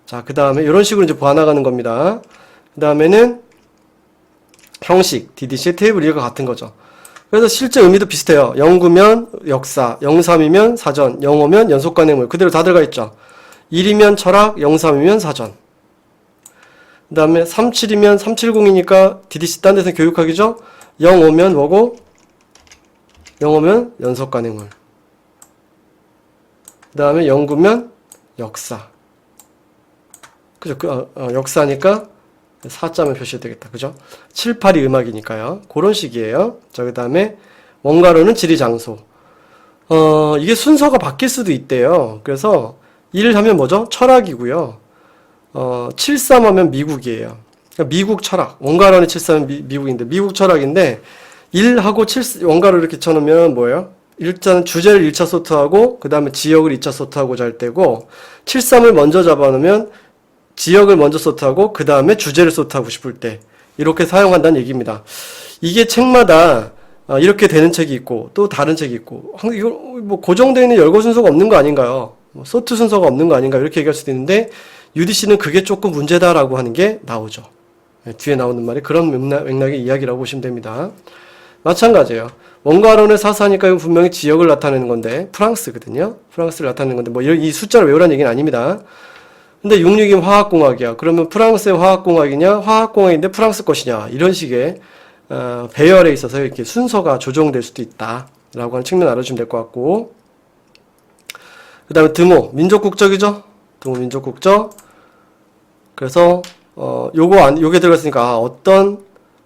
자, 그 다음에 이런 식으로 이제 보아나가는 겁니다. 그 다음에는 형식, DDC의 테이블 이해가 같은 거죠. 그래서 실제 의미도 비슷해요. 09면 역사, 03이면 사전, 05면 연속관행물 그대로 다 들어가 있죠. 1이면 철학, 03이면 사전. 그 다음에 37이면 370이니까 DDC 딴 데서 교육학이죠. 05면 뭐고? 05면 연속관행물. 그 다음에 09면 역사. 그죠? 역사니까 4점을 표시해야 되겠다. 그죠? 7, 8이 음악이니까요. 그런 식이에요. 자, 그 다음에 원가로는 지리, 장소. 이게 순서가 바뀔 수도 있대요. 그래서 1 하면 뭐죠? 철학이고요. 7, 3 하면 미국이에요. 그러니까 미국 철학. 원가로는 7, 3은 미국인데, 미국 철학인데, 1하고 7, 원가로 이렇게 쳐놓으면 뭐예요? 일단 주제를 1차 소트하고, 그 다음에 지역을 2차 소트하고자 할 때고, 7, 3을 먼저 잡아놓으면 지역을 먼저 소트하고 그 다음에 주제를 소트하고 싶을 때 이렇게 사용한다는 얘기입니다. 이게 책마다 이렇게 되는 책이 있고 또 다른 책이 있고 이거 뭐 고정되어 있는 열거 순서가 없는 거 아닌가요? 소트 순서가 없는 거 아닌가 이렇게 얘기할 수도 있는데 UDC는 그게 조금 문제다라고 하는 게 나오죠. 뒤에 나오는 말이 그런 맥락의 이야기라고 보시면 됩니다. 마찬가지예요. 원가론을 사사하니까 이건 분명히 지역을 나타내는 건데 프랑스거든요. 프랑스를 나타내는 건데 뭐 이 숫자를 외우라는 얘기는 아닙니다. 근데 66이면 화학공학이야. 그러면 프랑스의 화학공학이냐, 화학공학인데 프랑스 것이냐, 이런 식의, 배열에 있어서 이렇게 순서가 조정될 수도 있다. 라고 하는 측면 알아주시면 될 것 같고. 그 다음에 등호, 민족국적이죠? 등호 민족국적. 그래서, 요게 들어갔으니까, 어떤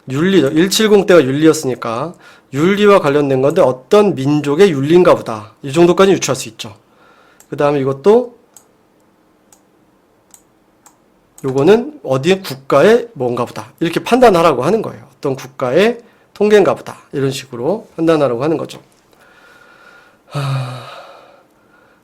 윤리죠. 170 때가 윤리였으니까, 윤리와 관련된 건데, 어떤 민족의 윤리인가 보다. 이 정도까지 유추할 수 있죠. 그 다음에 이것도, 요거는 어디의 국가의 뭔가 보다. 이렇게 판단하라고 하는 거예요. 어떤 국가의 통계인가 보다. 이런 식으로 판단하라고 하는 거죠. 그래서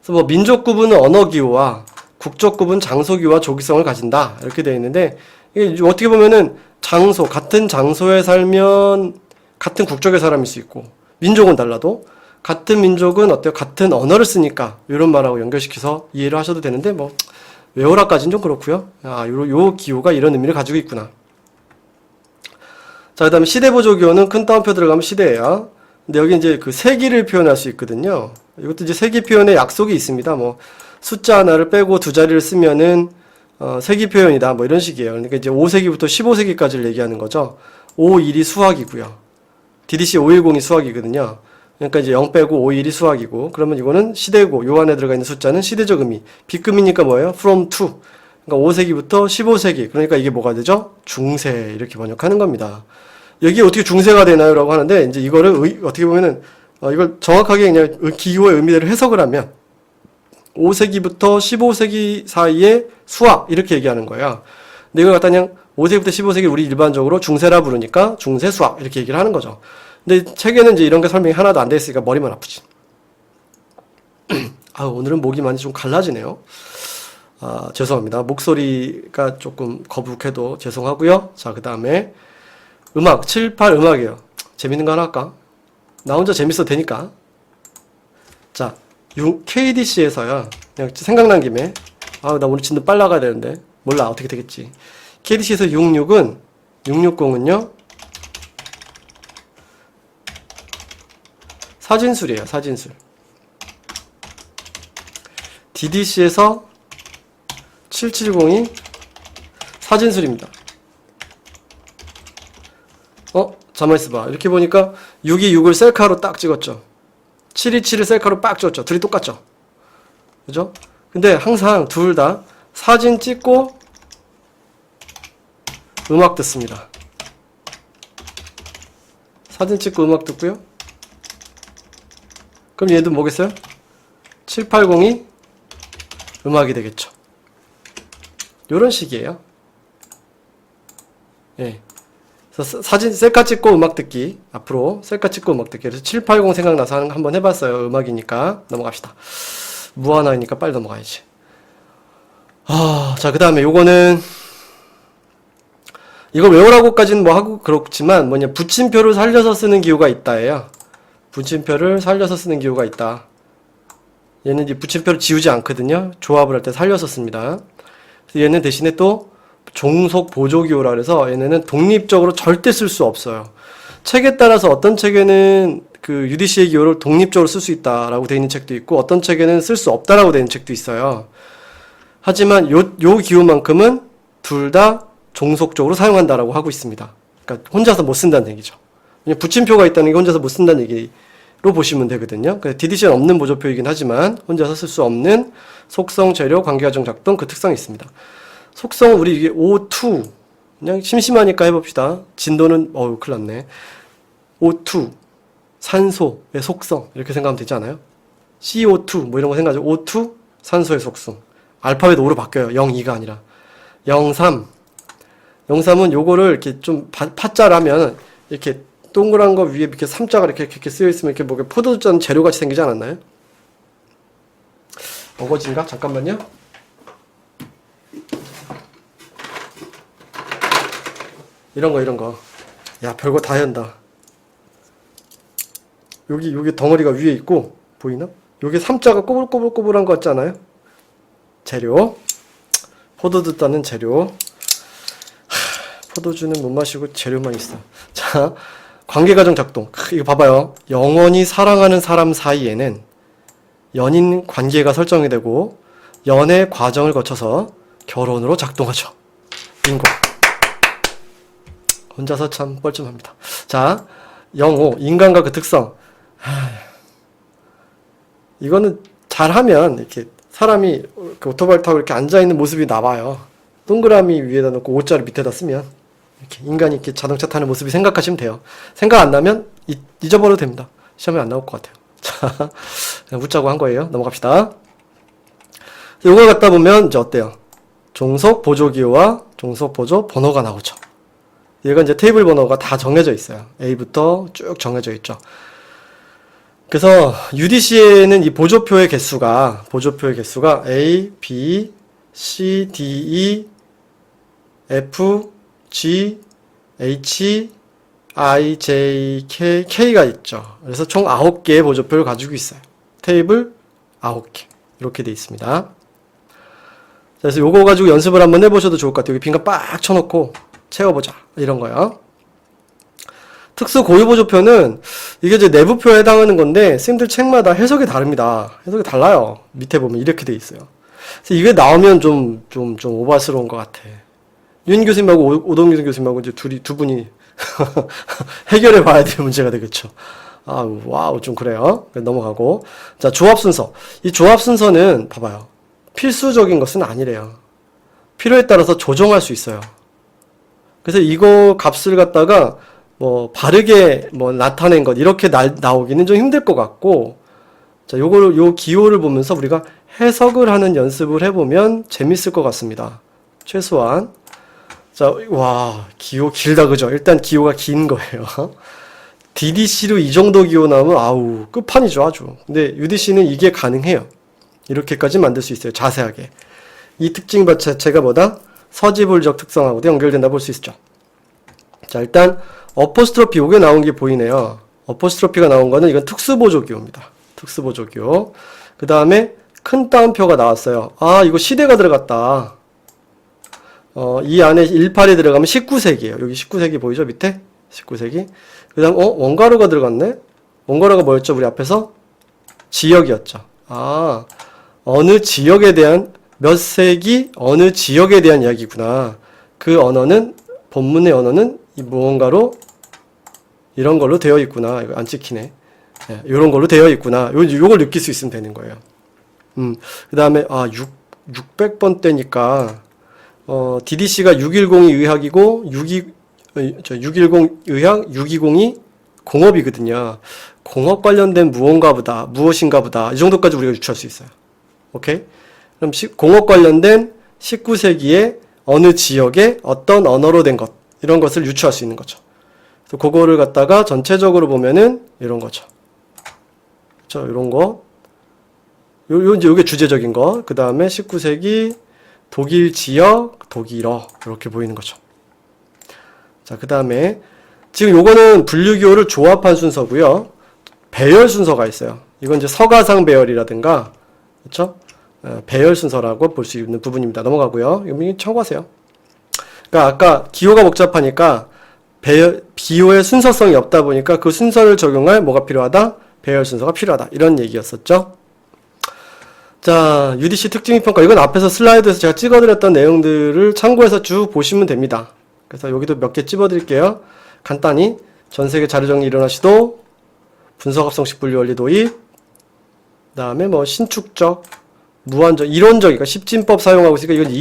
뭐 민족 구분은 언어 기호와 국적 구분 장소 기호와 조기성을 가진다. 이렇게 되어 있는데 이게 어떻게 보면은 장소, 같은 장소에 살면 같은 국적의 사람일 수 있고 민족은 달라도 같은 민족은 어때요? 같은 언어를 쓰니까 이런 말하고 연결시켜서 이해를 하셔도 되는데 뭐 외워라까지는 좀 그렇고요. 요 기호가 이런 의미를 가지고 있구나. 자, 그 다음에 시대보조 기호는 큰 따옴표 들어가면 시대예요. 근데 여기 이제 그 세기를 표현할 수 있거든요. 이것도 이제 세기 표현에 약속이 있습니다. 뭐 숫자 하나를 빼고 두 자리를 쓰면은 세기 표현이다. 뭐 이런 식이에요. 그러니까 이제 5세기부터 15세기까지를 얘기하는 거죠. 51이 수학이고요. DDC 510이 수학이거든요. 그러니까 이제 0 빼고 51이 수학이고 그러면 이거는 시대고 요 안에 들어가 있는 숫자는 시대적 의미. 비급이니까 뭐예요? from to. 그러니까 5세기부터 15세기. 그러니까 이게 뭐가 되죠? 중세 이렇게 번역하는 겁니다. 여기 어떻게 중세가 되나요? 라고 하는데 이제 이거를 어떻게 보면은 이걸 정확하게 그냥 기호의 의미대로 해석을 하면 5세기부터 15세기 사이에 수학 이렇게 얘기하는 거예요. 근데 이걸 갖다 그냥 5세기부터 15세기 우리 일반적으로 중세라 부르니까 중세 수학 이렇게 얘기를 하는 거죠. 근데 책에는 이제 이런 게 설명이 하나도 안 돼 있으니까 머리만 아프지. 오늘은 목이 많이 좀 갈라지네요. 죄송합니다. 목소리가 조금 거북해도 죄송하고요. 자, 그 다음에 음악 7, 8 음악이에요. 재밌는 거 하나 할까? 나 혼자 재밌어도 되니까. 자, KDC에서요. 그냥 생각난 김에 나 오늘 진짜 빨리 나가야 되는데 몰라 어떻게 되겠지. KDC에서 660은요. 사진술이에요. 사진술. DDC에서 770이 사진술입니다. 잠깐만 있어봐. 이렇게 보니까 6이 6을 셀카로 딱 찍었죠. 7이 7을 셀카로 빡 찍었죠. 둘이 똑같죠. 그죠? 근데 항상 둘 다 사진 찍고 음악 듣습니다. 사진 찍고 음악 듣고요. 그럼 얘도 뭐겠어요? 780이 음악이 되겠죠. 요런 식이에요. 예. 그래서 사진, 셀카 찍고 음악 듣기. 앞으로 셀카 찍고 음악 듣기. 그래서 780 생각나서 한번 해봤어요. 음악이니까. 넘어갑시다. 무한하니까 빨리 넘어가야지. 자, 그 다음에 요거는, 이걸 외우라고까지는 뭐 하고 그렇지만, 뭐냐, 붙임표를 살려서 쓰는 기호가 있다예요. 붙임표를 살려서 쓰는 기호가 있다. 얘는 이제 붙임표를 지우지 않거든요. 조합을 할 때 살려서 씁니다. 그래서 얘는 대신에 또 종속 보조 기호라 그래서 얘네는 독립적으로 절대 쓸 수 없어요. 책에 따라서 어떤 책에는 그 UDC의 기호를 독립적으로 쓸 수 있다라고 되어 있는 책도 있고 어떤 책에는 쓸 수 없다라고 되어 있는 책도 있어요. 하지만 요 기호만큼은 둘 다 종속적으로 사용한다라고 하고 있습니다. 그러니까 혼자서 못 쓴다는 얘기죠. 그냥 붙임표가 있다는 게 혼자서 못 쓴다는 얘기로 보시면 되거든요. 그러니까 DDC는 없는 보조표이긴 하지만 혼자서 쓸 수 없는 속성, 재료, 관계과정 작동 그 특성이 있습니다. 속성은 우리 이게 O2 그냥 심심하니까 해봅시다. 진도는 큰일 났네. O2 산소의 속성 이렇게 생각하면 되지 않아요? CO2 뭐 이런 거 생각하죠. O2 산소의 속성 알파벳 5로 바뀌어요. 0, 2가 아니라 0, 3 0,3은 요거를 이렇게 좀 파자라면 이렇게 동그란 거 위에 이렇게 3자가 이렇게 쓰여 있으면 이렇게 뭐 포도주 재료 같이 생기지 않았나요? 어거진가? 잠깐만요. 이런 거. 야, 별거 다 한다. 여기 덩어리가 위에 있고, 보이나? 여기 3자가 꼬불꼬불꼬불한 거 같지 않아요? 재료. 포도주 따는 재료. 포도주는 못 마시고 재료만 있어. 자, 관계과정 작동. 이거 봐봐요. 영원히 사랑하는 사람 사이에는 연인 관계가 설정이 되고, 연애 과정을 거쳐서 결혼으로 작동하죠. 빙고. 혼자서 참 뻘쭘합니다. 자, 0.5 인간과 그 특성. 이거는 잘하면 이렇게 사람이 그 오토바이 타고 이렇게 앉아있는 모습이 나와요. 동그라미 위에다 놓고 5자를 밑에다 쓰면 이렇게 인간이 이렇게 자동차 타는 모습이 생각하시면 돼요. 생각 안 나면 잊어버려도 됩니다. 시험에 안 나올 것 같아요. 자, 그냥 웃자고 한 거예요. 넘어갑시다. 요거 갖다 보면 이제 어때요? 종속 보조 기호와 종속 보조 번호가 나오죠. 얘가 이제 테이블 번호가 다 정해져 있어요. A부터 쭉 정해져 있죠. 그래서 UDC에는 이 보조표의 개수가 A, B, C, D, E, F, G, H, I, J, K가 있죠. 그래서 총 9개의 보조표를 가지고 있어요. 테이블 9개. 이렇게 돼 있습니다. 그래서 요거 가지고 연습을 한번 해보셔도 좋을 것 같아요. 여기 빈칸 빡 쳐놓고 채워보자. 이런 거요. 특수 고유 보조표는 이게 이제 내부표에 해당하는 건데 쌤들 책마다 해석이 다릅니다. 해석이 달라요. 밑에 보면 이렇게 돼 있어요. 그래서 이게 나오면 좀 오바스러운 것 같아. 윤 교수님하고 오동규 교수님하고 이제 두 분이 해결해 봐야 될 문제가 되겠죠. 와우, 좀 그래요. 넘어가고. 자, 조합 순서. 이 조합 순서는 봐봐요. 필수적인 것은 아니래요. 필요에 따라서 조정할 수 있어요. 그래서 이거 값을 갖다가 뭐 바르게 뭐 나타낸 것 이렇게 나오기는 좀 힘들 것 같고, 자, 요 기호를 보면서 우리가 해석을 하는 연습을 해보면 재밌을 것 같습니다. 최소한. 자, 와, 기호 길다, 그죠? 일단 기호가 긴 거예요. DDC로 이 정도 기호 나오면 끝판이죠, 아주. 근데 UDC는 이게 가능해요. 이렇게까지 만들 수 있어요, 자세하게. 이 특징 자체가 뭐다? 서지불적 특성하고도 연결된다 볼 수 있죠. 자, 일단 어포스트로피 요게 나온 게 보이네요. 어포스트로피가 나온 거는 이건 특수보조기호입니다. 특수보조기호. 그 다음에 큰 따옴표가 나왔어요. 이거 시대가 들어갔다. 이 안에 18이 들어가면 19세기예요. 여기 19세기 보이죠? 밑에? 19세기. 그 다음 원가로가 들어갔네? 원가로가 뭐였죠? 우리 앞에서? 지역이었죠. 어느 지역에 대한 몇 세기 어느 지역에 대한 이야기구나. 그 언어는 본문의 언어는 이 무언가로 이런 걸로 되어 있구나. 이거 안 찍히네. 네, 이런 걸로 되어 있구나. 요걸 느낄 수 있으면 되는 거예요. 그 다음에 600번 대니까 DDC가 610이 의학이고 610 의학 620이 공업이거든요. 공업 관련된 무엇인가 보다. 이 정도까지 우리가 유추할 수 있어요. 오케이? 그럼 공업 관련된 19세기의 어느 지역의 어떤 언어로 된 것, 이런 것을 유추할 수 있는 거죠. 그래서 그거를 갖다가 전체적으로 보면은 이런 거죠. 그렇죠? 이런 거. 이제 요게 주제적인 거. 그 다음에 19세기 독일 지역, 독일어. 이렇게 보이는 거죠. 자, 그 다음에 지금 요거는 분류기호를 조합한 순서고요. 배열 순서가 있어요. 이건 이제 서가상 배열이라든가, 그렇죠? 배열 순서라고 볼 수 있는 부분입니다. 넘어가고요. 이거 참고하세요. 그러니까 아까 기호가 복잡하니까 기호의 순서성이 없다 보니까 그 순서를 적용할 뭐가 필요하다? 배열 순서가 필요하다. 이런 얘기였었죠. 자, UDC 특징평가. 이건 앞에서 슬라이드에서 제가 찍어드렸던 내용들을 참고해서 쭉 보시면 됩니다. 그래서 여기도 몇 개 찝어드릴게요. 간단히 전세계 자료정리 일어나 시도, 분석합성식 분류원리 도입, 그 다음에 뭐 신축적, 무한정, 이론적, 그러니까 십진법 사용하고 있으니까 이건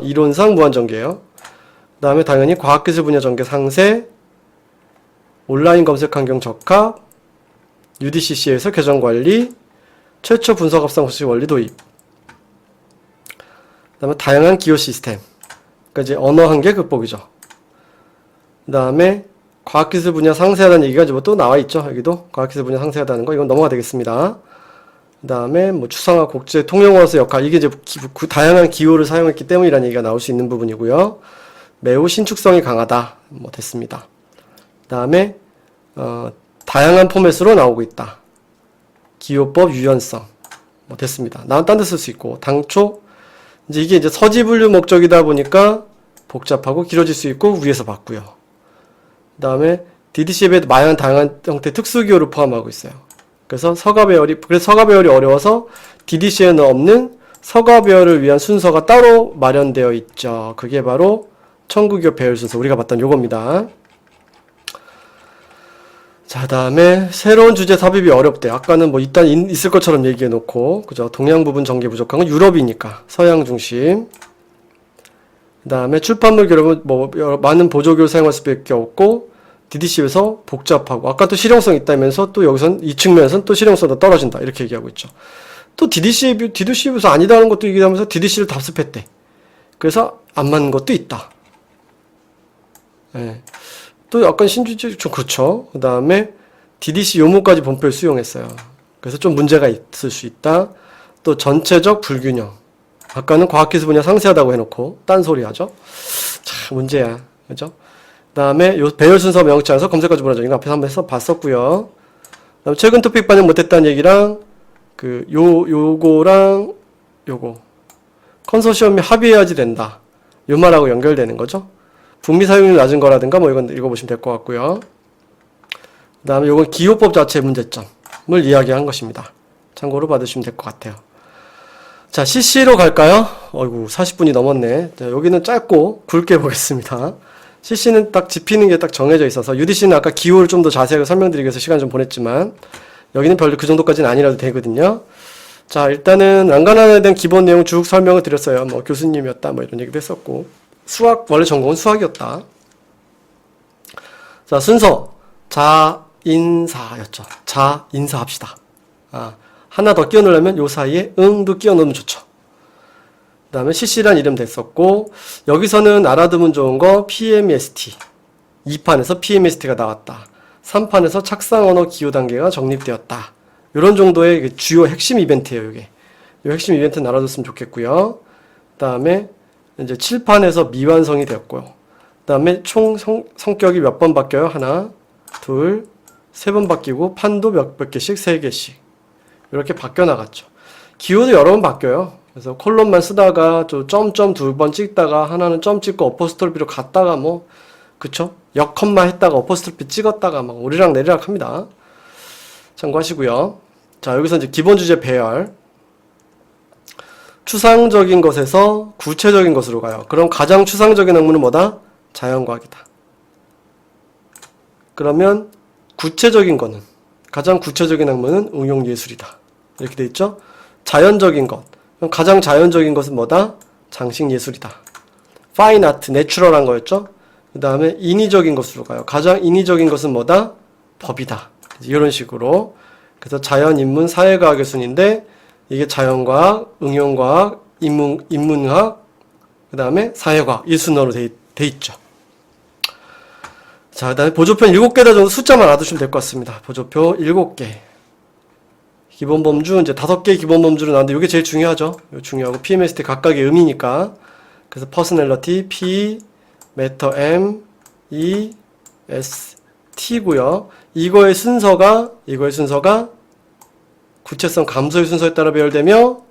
이론상 무한정계예요. 그 다음에 당연히 과학기술 분야 전개 상세, 온라인 검색 환경 적합, UDCC에서 계정 관리, 최초 분석합성식 원리 도입. 그 다음에 다양한 기호 시스템. 그러니까 이제 언어 한계 극복이죠. 그 다음에 과학기술 분야 상세하다는 얘기가 이제 뭐 또 나와 있죠. 여기도 과학기술 분야 상세하다는 거, 이건 넘어가 되겠습니다. 그 다음에 뭐 추상화 국제 통용어로서 역할, 이게 이제 다양한 기호를 사용했기 때문이라는 얘기가 나올 수 있는 부분이고요. 매우 신축성이 강하다. 뭐 됐습니다. 그 다음에 다양한 포맷으로 나오고 있다. 기호법 유연성. 뭐 됐습니다. 나는 딴 데 쓸 수 있고, 당초 이제 이게 이제 서지 분류 목적이다 보니까 복잡하고 길어질 수 있고 위에서 봤고요. 그 다음에 DDC에 다양한 형태의 특수기호를 포함하고 있어요. 그래서 서가 배열이 어려워서 DDC에는 없는 서가 배열을 위한 순서가 따로 마련되어 있죠. 그게 바로 청구기호 배열 순서, 우리가 봤던 요겁니다. 자, 다음에 새로운 주제 삽입이 어렵대. 아까는 뭐 일단 있을 것처럼 얘기해 놓고, 그죠? 동양 부분 전개 부족한 건 유럽이니까 서양 중심. 그 다음에 출판물 결합은 뭐 많은 보조교를 사용할 수밖에 없고, DDC에서 복잡하고, 아까 또 실용성 있다면서 또 여기선 이 측면에서는 또 실용성도 떨어진다, 이렇게 얘기하고 있죠. 또 DDC에서 아니다는 것도 얘기하면서 DDC를 답습했대. 그래서 안 맞는 것도 있다. 네. 또 약간 신주지 좀 그렇죠. 그 다음에 DDC 요모까지 본표에 수용했어요. 그래서 좀 문제가 있을 수 있다. 또 전체적 불균형. 아까는 과학기술 분야 상세하다고 해놓고 딴소리 하죠. 참 문제야, 그죠? 그 다음에 요 배열 순서 명확치 않아서 검색까지 불안정. 이거 앞에서 한번 해서 봤었고요. 그다음에 최근 토픽 반영 못했다는 얘기랑 요거랑 요거 컨소시엄이 합의해야지 된다. 요 말하고 연결되는 거죠. 북미 사용률이 낮은 거라든가 뭐 이건 읽어보시면 될 것 같고요. 그 다음에 요건 기호법 자체의 문제점을 이야기한 것입니다. 참고로 받으시면 될 것 같아요. 자, CC로 갈까요? 어이구, 40분이 넘었네. 자, 여기는 짧고 굵게 보겠습니다. CC는 딱 짚히는 게 딱 정해져 있어서, UDC는 아까 기호를 좀 더 자세하게 설명드리기 위해서 시간 좀 보냈지만, 여기는 별로 그 정도까지는 아니라도 되거든요. 자, 일단은 난간화에 대한 기본 내용 쭉 설명을 드렸어요. 뭐 교수님이었다, 뭐 이런 얘기도 했었고, 원래 전공은 수학이었다. 자, 순서 자인사였죠. 자인사합시다. 하나 더 끼워 넣으려면 요 사이에 응도 끼워 넣으면 좋죠. 그 다음에 CC란 이름 됐었고, 여기서는 알아두면 좋은 거 PMST. 2판에서 PMST가 나왔다. 3판에서 착상 언어 기호 단계가 정립되었다. 이런 정도의 주요 핵심 이벤트예요, 이게. 이 핵심 이벤트는 알아뒀으면 좋겠고요. 그 다음에 이제 7판에서 미완성이 되었고요. 그 다음에 총 성격이 몇 번 바뀌어요? 하나, 둘, 세 번 바뀌고, 판도 몇 개씩, 3개씩. 이렇게 바뀌어 나갔죠. 기호도 여러 번 바뀌어요. 그래서 콜론만 쓰다가 좀 점점 2번 찍다가 하나는 점 찍고 어퍼스톨피로 갔다가 뭐, 그쵸? 역컴마 했다가 어퍼스톨피 찍었다가 막 오르락 내리락 합니다. 참고하시고요. 자, 여기서 이제 기본 주제 배열. 추상적인 것에서 구체적인 것으로 가요. 그럼 가장 추상적인 학문은 뭐다? 자연과학이다. 그러면 구체적인 거는, 가장 구체적인 학문은 응용예술이다. 이렇게 돼 있죠? 자연적인 것. 그럼 가장 자연적인 것은 뭐다? 장식예술이다. 파인 아트, 내추럴한 거였죠? 그 다음에 인위적인 것으로 가요. 가장 인위적인 것은 뭐다? 법이다. 이런 식으로. 그래서 자연, 인문, 사회과학의 순인데, 이게 자연과학, 응용과학, 인문학, 그 다음에 사회과학, 이 순으로 돼 있죠. 자, 그 다음에 보조편 7개다 정도 숫자만 알아두시면 될 것 같습니다. 보조표 7개. 기본 범주, 이제 5개의 기본 범주로 나왔는데 이게 제일 중요하죠. 이거 중요하고 PMST 각각의 의미니까. 그래서 personality, P, matter, M, E, S, T고요. 이거의 순서가 구체성 감소의 순서에 따라 배열되며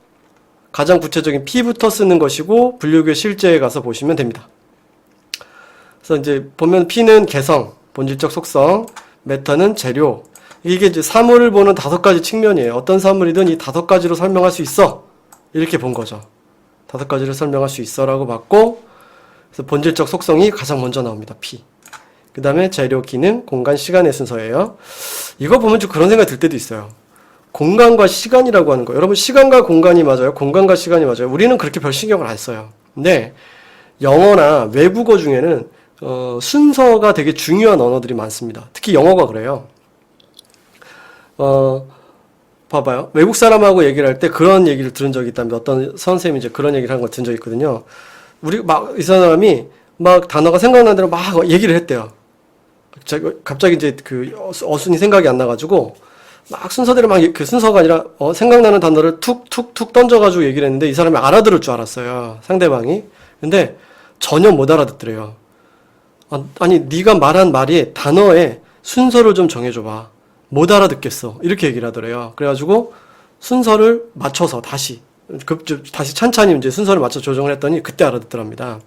가장 구체적인 P부터 쓰는 것이고 분류교의 실제에 가서 보시면 됩니다. 그래서 이제 보면 P는 개성, 본질적 속성, matter는 재료. 이게 이제 사물을 보는 5가지 측면이에요. 어떤 사물이든 이 5가지로 설명할 수 있어. 이렇게 본 거죠. 5가지를 설명할 수 있어 라고 봤고, 그래서 본질적 속성이 가장 먼저 나옵니다. P. 그 다음에 재료, 기능, 공간, 시간의 순서예요. 이거 보면 좀 그런 생각이 들 때도 있어요. 공간과 시간이라고 하는 거. 여러분, 시간과 공간이 맞아요? 공간과 시간이 맞아요? 우리는 그렇게 별 신경을 안 써요. 근데 영어나 외국어 중에는 순서가 되게 중요한 언어들이 많습니다. 특히 영어가 그래요. 봐봐요. 외국 사람하고 얘기를 할 때 그런 얘기를 들은 적이 있답니다. 어떤 선생님이 이제 그런 얘기를 한 거 들은 적이 있거든요. 이 사람이 막 단어가 생각나는 대로 막 얘기를 했대요. 갑자기 이제 그 어순이 생각이 안 나가지고 막 순서대로 막 그 순서가 아니라 생각나는 단어를 툭툭툭 던져가지고 얘기를 했는데 이 사람이 알아들을 줄 알았어요. 상대방이. 근데 전혀 못 알아듣더래요. 아니 네가 말한 말이 단어의 순서를 좀 정해줘봐. 못 알아듣겠어. 이렇게 얘기를 하더래요. 그래가지고 순서를 맞춰서 다시 찬찬히 이제 순서를 맞춰 조정을 했더니 그때 알아듣더랍니다.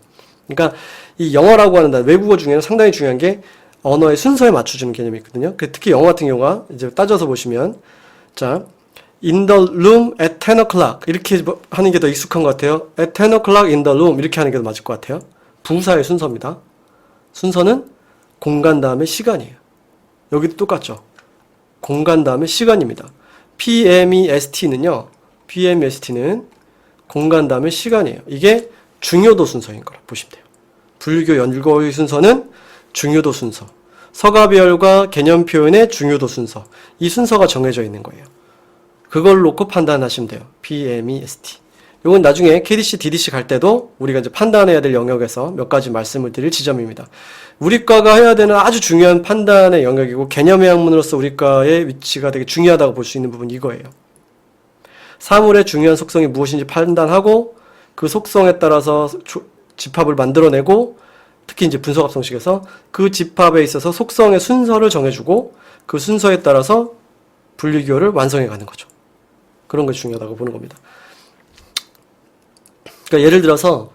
그러니까 이 영어라고 하는 단어, 외국어 중에는 상당히 중요한 게 언어의 순서에 맞춰주는 개념이 있거든요. 특히 영어 같은 경우가 이제 따져서 보시면, 자, in the room at 10 o'clock. 이렇게 하는 게 더 익숙한 것 같아요. at 10 o'clock in the room. 이렇게 하는 게 더 맞을 것 같아요. 부사의 순서입니다. 순서는 공간 다음에 시간이에요. 여기도 똑같죠. 공간 다음에 시간입니다. PMEST는요, PMEST는 공간 다음에 시간이에요. 이게 중요도 순서인 거라 보시면 돼요. 불교 연구의 순서는 중요도 순서. 서가별과 개념 표현의 중요도 순서. 이 순서가 정해져 있는 거예요. 그걸 놓고 판단하시면 돼요. PMEST. 이건 나중에 KDC, DDC 갈 때도 우리가 이제 판단해야 될 영역에서 몇 가지 말씀을 드릴 지점입니다. 우리과가 해야 되는 아주 중요한 판단의 영역이고 개념의 학문으로서 우리과의 위치가 되게 중요하다고 볼 수 있는 부분이 이거예요. 사물의 중요한 속성이 무엇인지 판단하고 그 속성에 따라서 집합을 만들어내고 특히 이제 분석합성식에서 그 집합에 있어서 속성의 순서를 정해주고 그 순서에 따라서 분류기호를 완성해 가는 거죠. 그런 것이 중요하다고 보는 겁니다. 그러니까 예를 들어서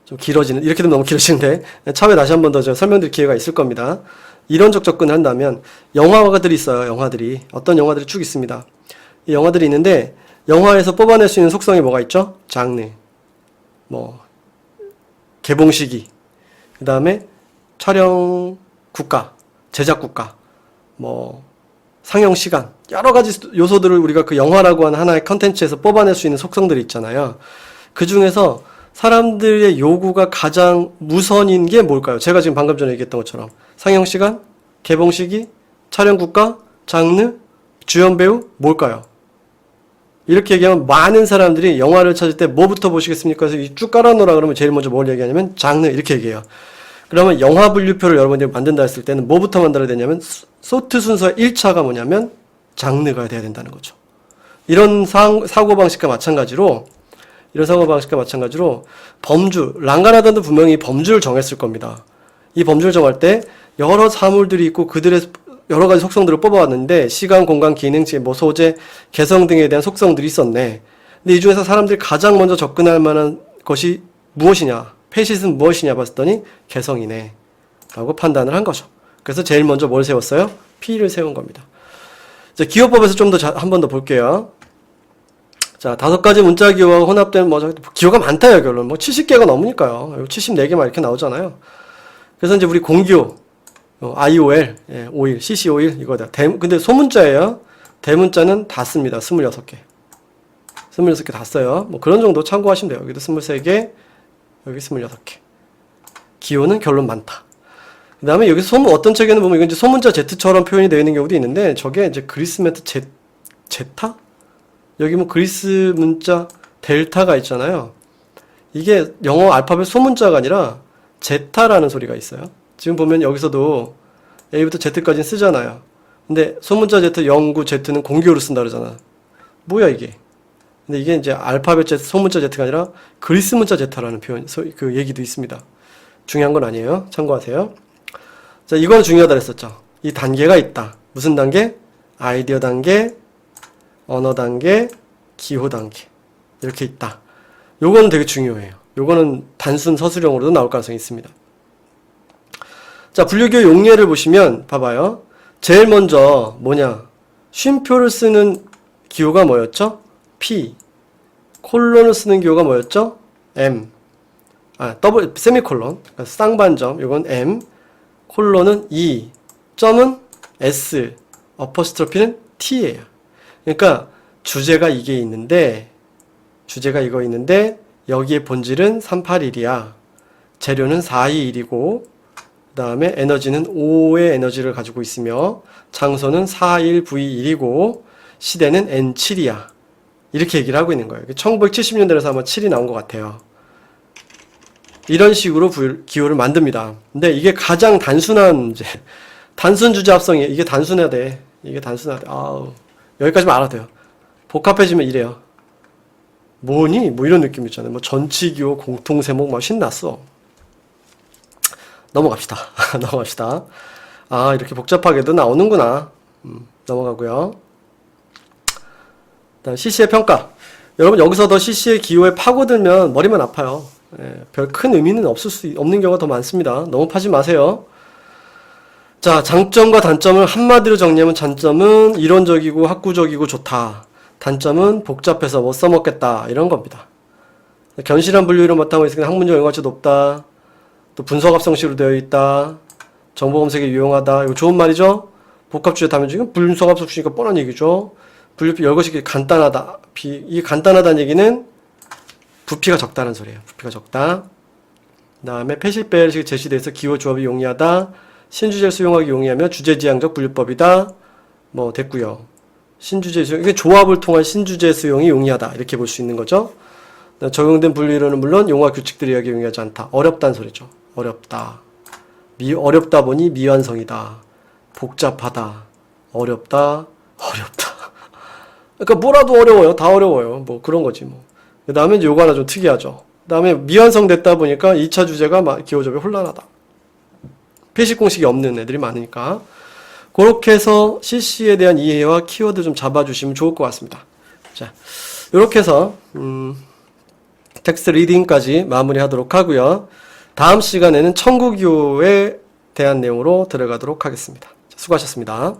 좀 길어지는, 이렇게 되면 너무 길어지는데 차후에 다시 한 번 더 설명드릴 기회가 있을 겁니다. 이론적 접근을 한다면 영화들이 있어요. 영화들이 어떤 영화들이 쭉 있습니다. 이 영화들이 있는데 영화에서 뽑아낼 수 있는 속성이 뭐가 있죠? 장르, 뭐 개봉 시기, 그 다음에 촬영 국가, 제작 국가, 뭐 상영 시간, 여러 가지 요소들을 우리가 그 영화라고 하는 하나의 컨텐츠에서 뽑아낼 수 있는 속성들이 있잖아요. 그 중에서 사람들의 요구가 가장 무선인 게 뭘까요? 제가 지금 방금 전에 얘기했던 것처럼 상영 시간, 개봉 시기, 촬영 국가, 장르, 주연 배우, 뭘까요? 이렇게 얘기하면 많은 사람들이 영화를 찾을 때 뭐부터 보시겠습니까? 그래서 쭉 깔아놓으라 그러면 제일 먼저 뭘 얘기하냐면 장르, 이렇게 얘기해요. 그러면 영화 분류표를 여러분들이 만든다 했을 때는 뭐부터 만들어야 되냐면 소트 순서 1차가 뭐냐면 장르가 돼야 된다는 거죠. 이런 사고방식과 마찬가지로 범주, 랑가나단도 분명히 범주를 정했을 겁니다. 이 범주를 정할 때 여러 사물들이 있고 그들의 여러 가지 속성들을 뽑아왔는데 시간, 공간, 기능, 뭐 소재, 개성 등에 대한 속성들이 있었네. 근데 이 중에서 사람들이 가장 먼저 접근할 만한 것이 무엇이냐, 페시스는 무엇이냐 봤더니 개성이네 라고 판단을 한 거죠. 그래서 제일 먼저 뭘 세웠어요? P를 세운 겁니다. 이제 기호법에서 좀 더 한 번 더 볼게요. 자, 5가지 문자 기호와 혼합된 기호가 많다요, 결론. 70개가 넘으니까요. 74개만 이렇게 나오잖아요. 그래서 이제 우리 공기호, IOL, 5일, CC5일, 이거다. 근데 소문자예요. 대문자는 다 씁니다. 26개. 26개 다 써요. 뭐 그런 정도 참고하시면 돼요. 여기도 23개, 여기 26개. 기호는 결론 많다. 그 다음에 여기서 소문, 어떤 책에는 보면 이건 이제 소문자 Z처럼 표현이 되어 있는 경우도 있는데, 저게 이제 그리스 멘트 제타? 여기 뭐 그리스 문자 델타가 있잖아요. 이게 영어 알파벳 소문자가 아니라 제타라는 소리가 있어요. 지금 보면 여기서도 A부터 Z까지는 쓰잖아요. 근데 소문자 Z, 영구 Z는 공기어로 쓴다 그러잖아. 뭐야 이게? 근데 이게 이제 알파벳 Z, 소문자 Z가 아니라 그리스 문자 Z라는 표현, 그 얘기도 있습니다. 중요한 건 아니에요. 참고하세요. 자, 이거는 중요하다 그랬었죠. 이 단계가 있다. 무슨 단계? 아이디어 단계, 언어 단계, 기호 단계. 이렇게 있다. 요거는 되게 중요해요. 요거는 단순 서술형으로도 나올 가능성이 있습니다. 자, 분류기호 용례를 보시면 봐봐요. 제일 먼저 뭐냐? 쉼표를 쓰는 기호가 뭐였죠? P. 콜론을 쓰는 기호가 뭐였죠? M. 더블 세미콜론. 그러니까 쌍반점. 요건 M. 콜론은 E. 점은 S. 어퍼스트로피는 T예요. 그러니까 주제가 이게 있는데 주제가 이거 있는데 여기에 본질은 381이야. 재료는 421이고 그 다음에 에너지는 5의 에너지를 가지고 있으며 장소는 41V1이고 시대는 N7이야. 이렇게 얘기를 하고 있는 거예요. 1970년대에서 아마 7이 나온 것 같아요. 이런 식으로 기호를 만듭니다. 근데 이게 가장 단순한 이제 단순 주제 합성이에요. 이게 단순해야 돼. 이게 단순해야 돼. 여기까지만 알아도 돼요. 복합해지면 이래요. 뭐니? 뭐 이런 느낌 있잖아요. 뭐 전치기호, 공통세목 막 신났어. 넘어갑시다. 넘어갑시다. 이렇게 복잡하게도 나오는구나. 넘어가고요. 다음 CC의 평가. 여러분 여기서 더 CC의 기호에 파고들면 머리만 아파요. 별 큰 의미는 없는 경우가 더 많습니다. 너무 파지 마세요. 자, 장점과 단점을 한마디로 정리하면 장점은 이론적이고 학구적이고 좋다. 단점은 복잡해서 못 써먹겠다. 이런 겁니다. 견실한 분류를 바탕으로 있으니까 학문적 영가치 높다. 또 분석합성식으로 되어 있다. 정보 검색에 유용하다. 이거 좋은 말이죠? 복합주제 다면 지금 분석합성식이니까 뻔한 얘기죠. 분류표 열거식이 간단하다. 이 간단하다는 얘기는 부피가 적다는 소리예요. 부피가 적다. 그 다음에 패시배열식이 제시돼서 기호 조합이 용이하다. 신주제를 수용하기 용이하며 주제지향적 분류법이다. 뭐 됐고요. 신주제 수용, 이게 조합을 통한 신주제 수용이 용이하다. 이렇게 볼 수 있는 거죠. 적용된 분류이론은 물론 용어 규칙들이 하기 용이하지 않다. 어렵다는 소리죠. 어렵다. 어렵다 보니 미완성이다. 복잡하다. 어렵다. 그러니까 뭐라도 어려워요. 다 어려워요. 뭐 그런 거지 뭐. 그 다음에 이제 요거 하나 좀 특이하죠. 그 다음에 미완성 됐다 보니까 2차 주제가 기호접이 혼란하다. 표시 공식이 없는 애들이 많으니까. 그렇게 해서 CC에 대한 이해와 키워드 좀 잡아주시면 좋을 것 같습니다. 자, 이렇게 해서 텍스트 리딩까지 마무리하도록 하고요. 다음 시간에는 청구기호에 대한 내용으로 들어가도록 하겠습니다. 수고하셨습니다.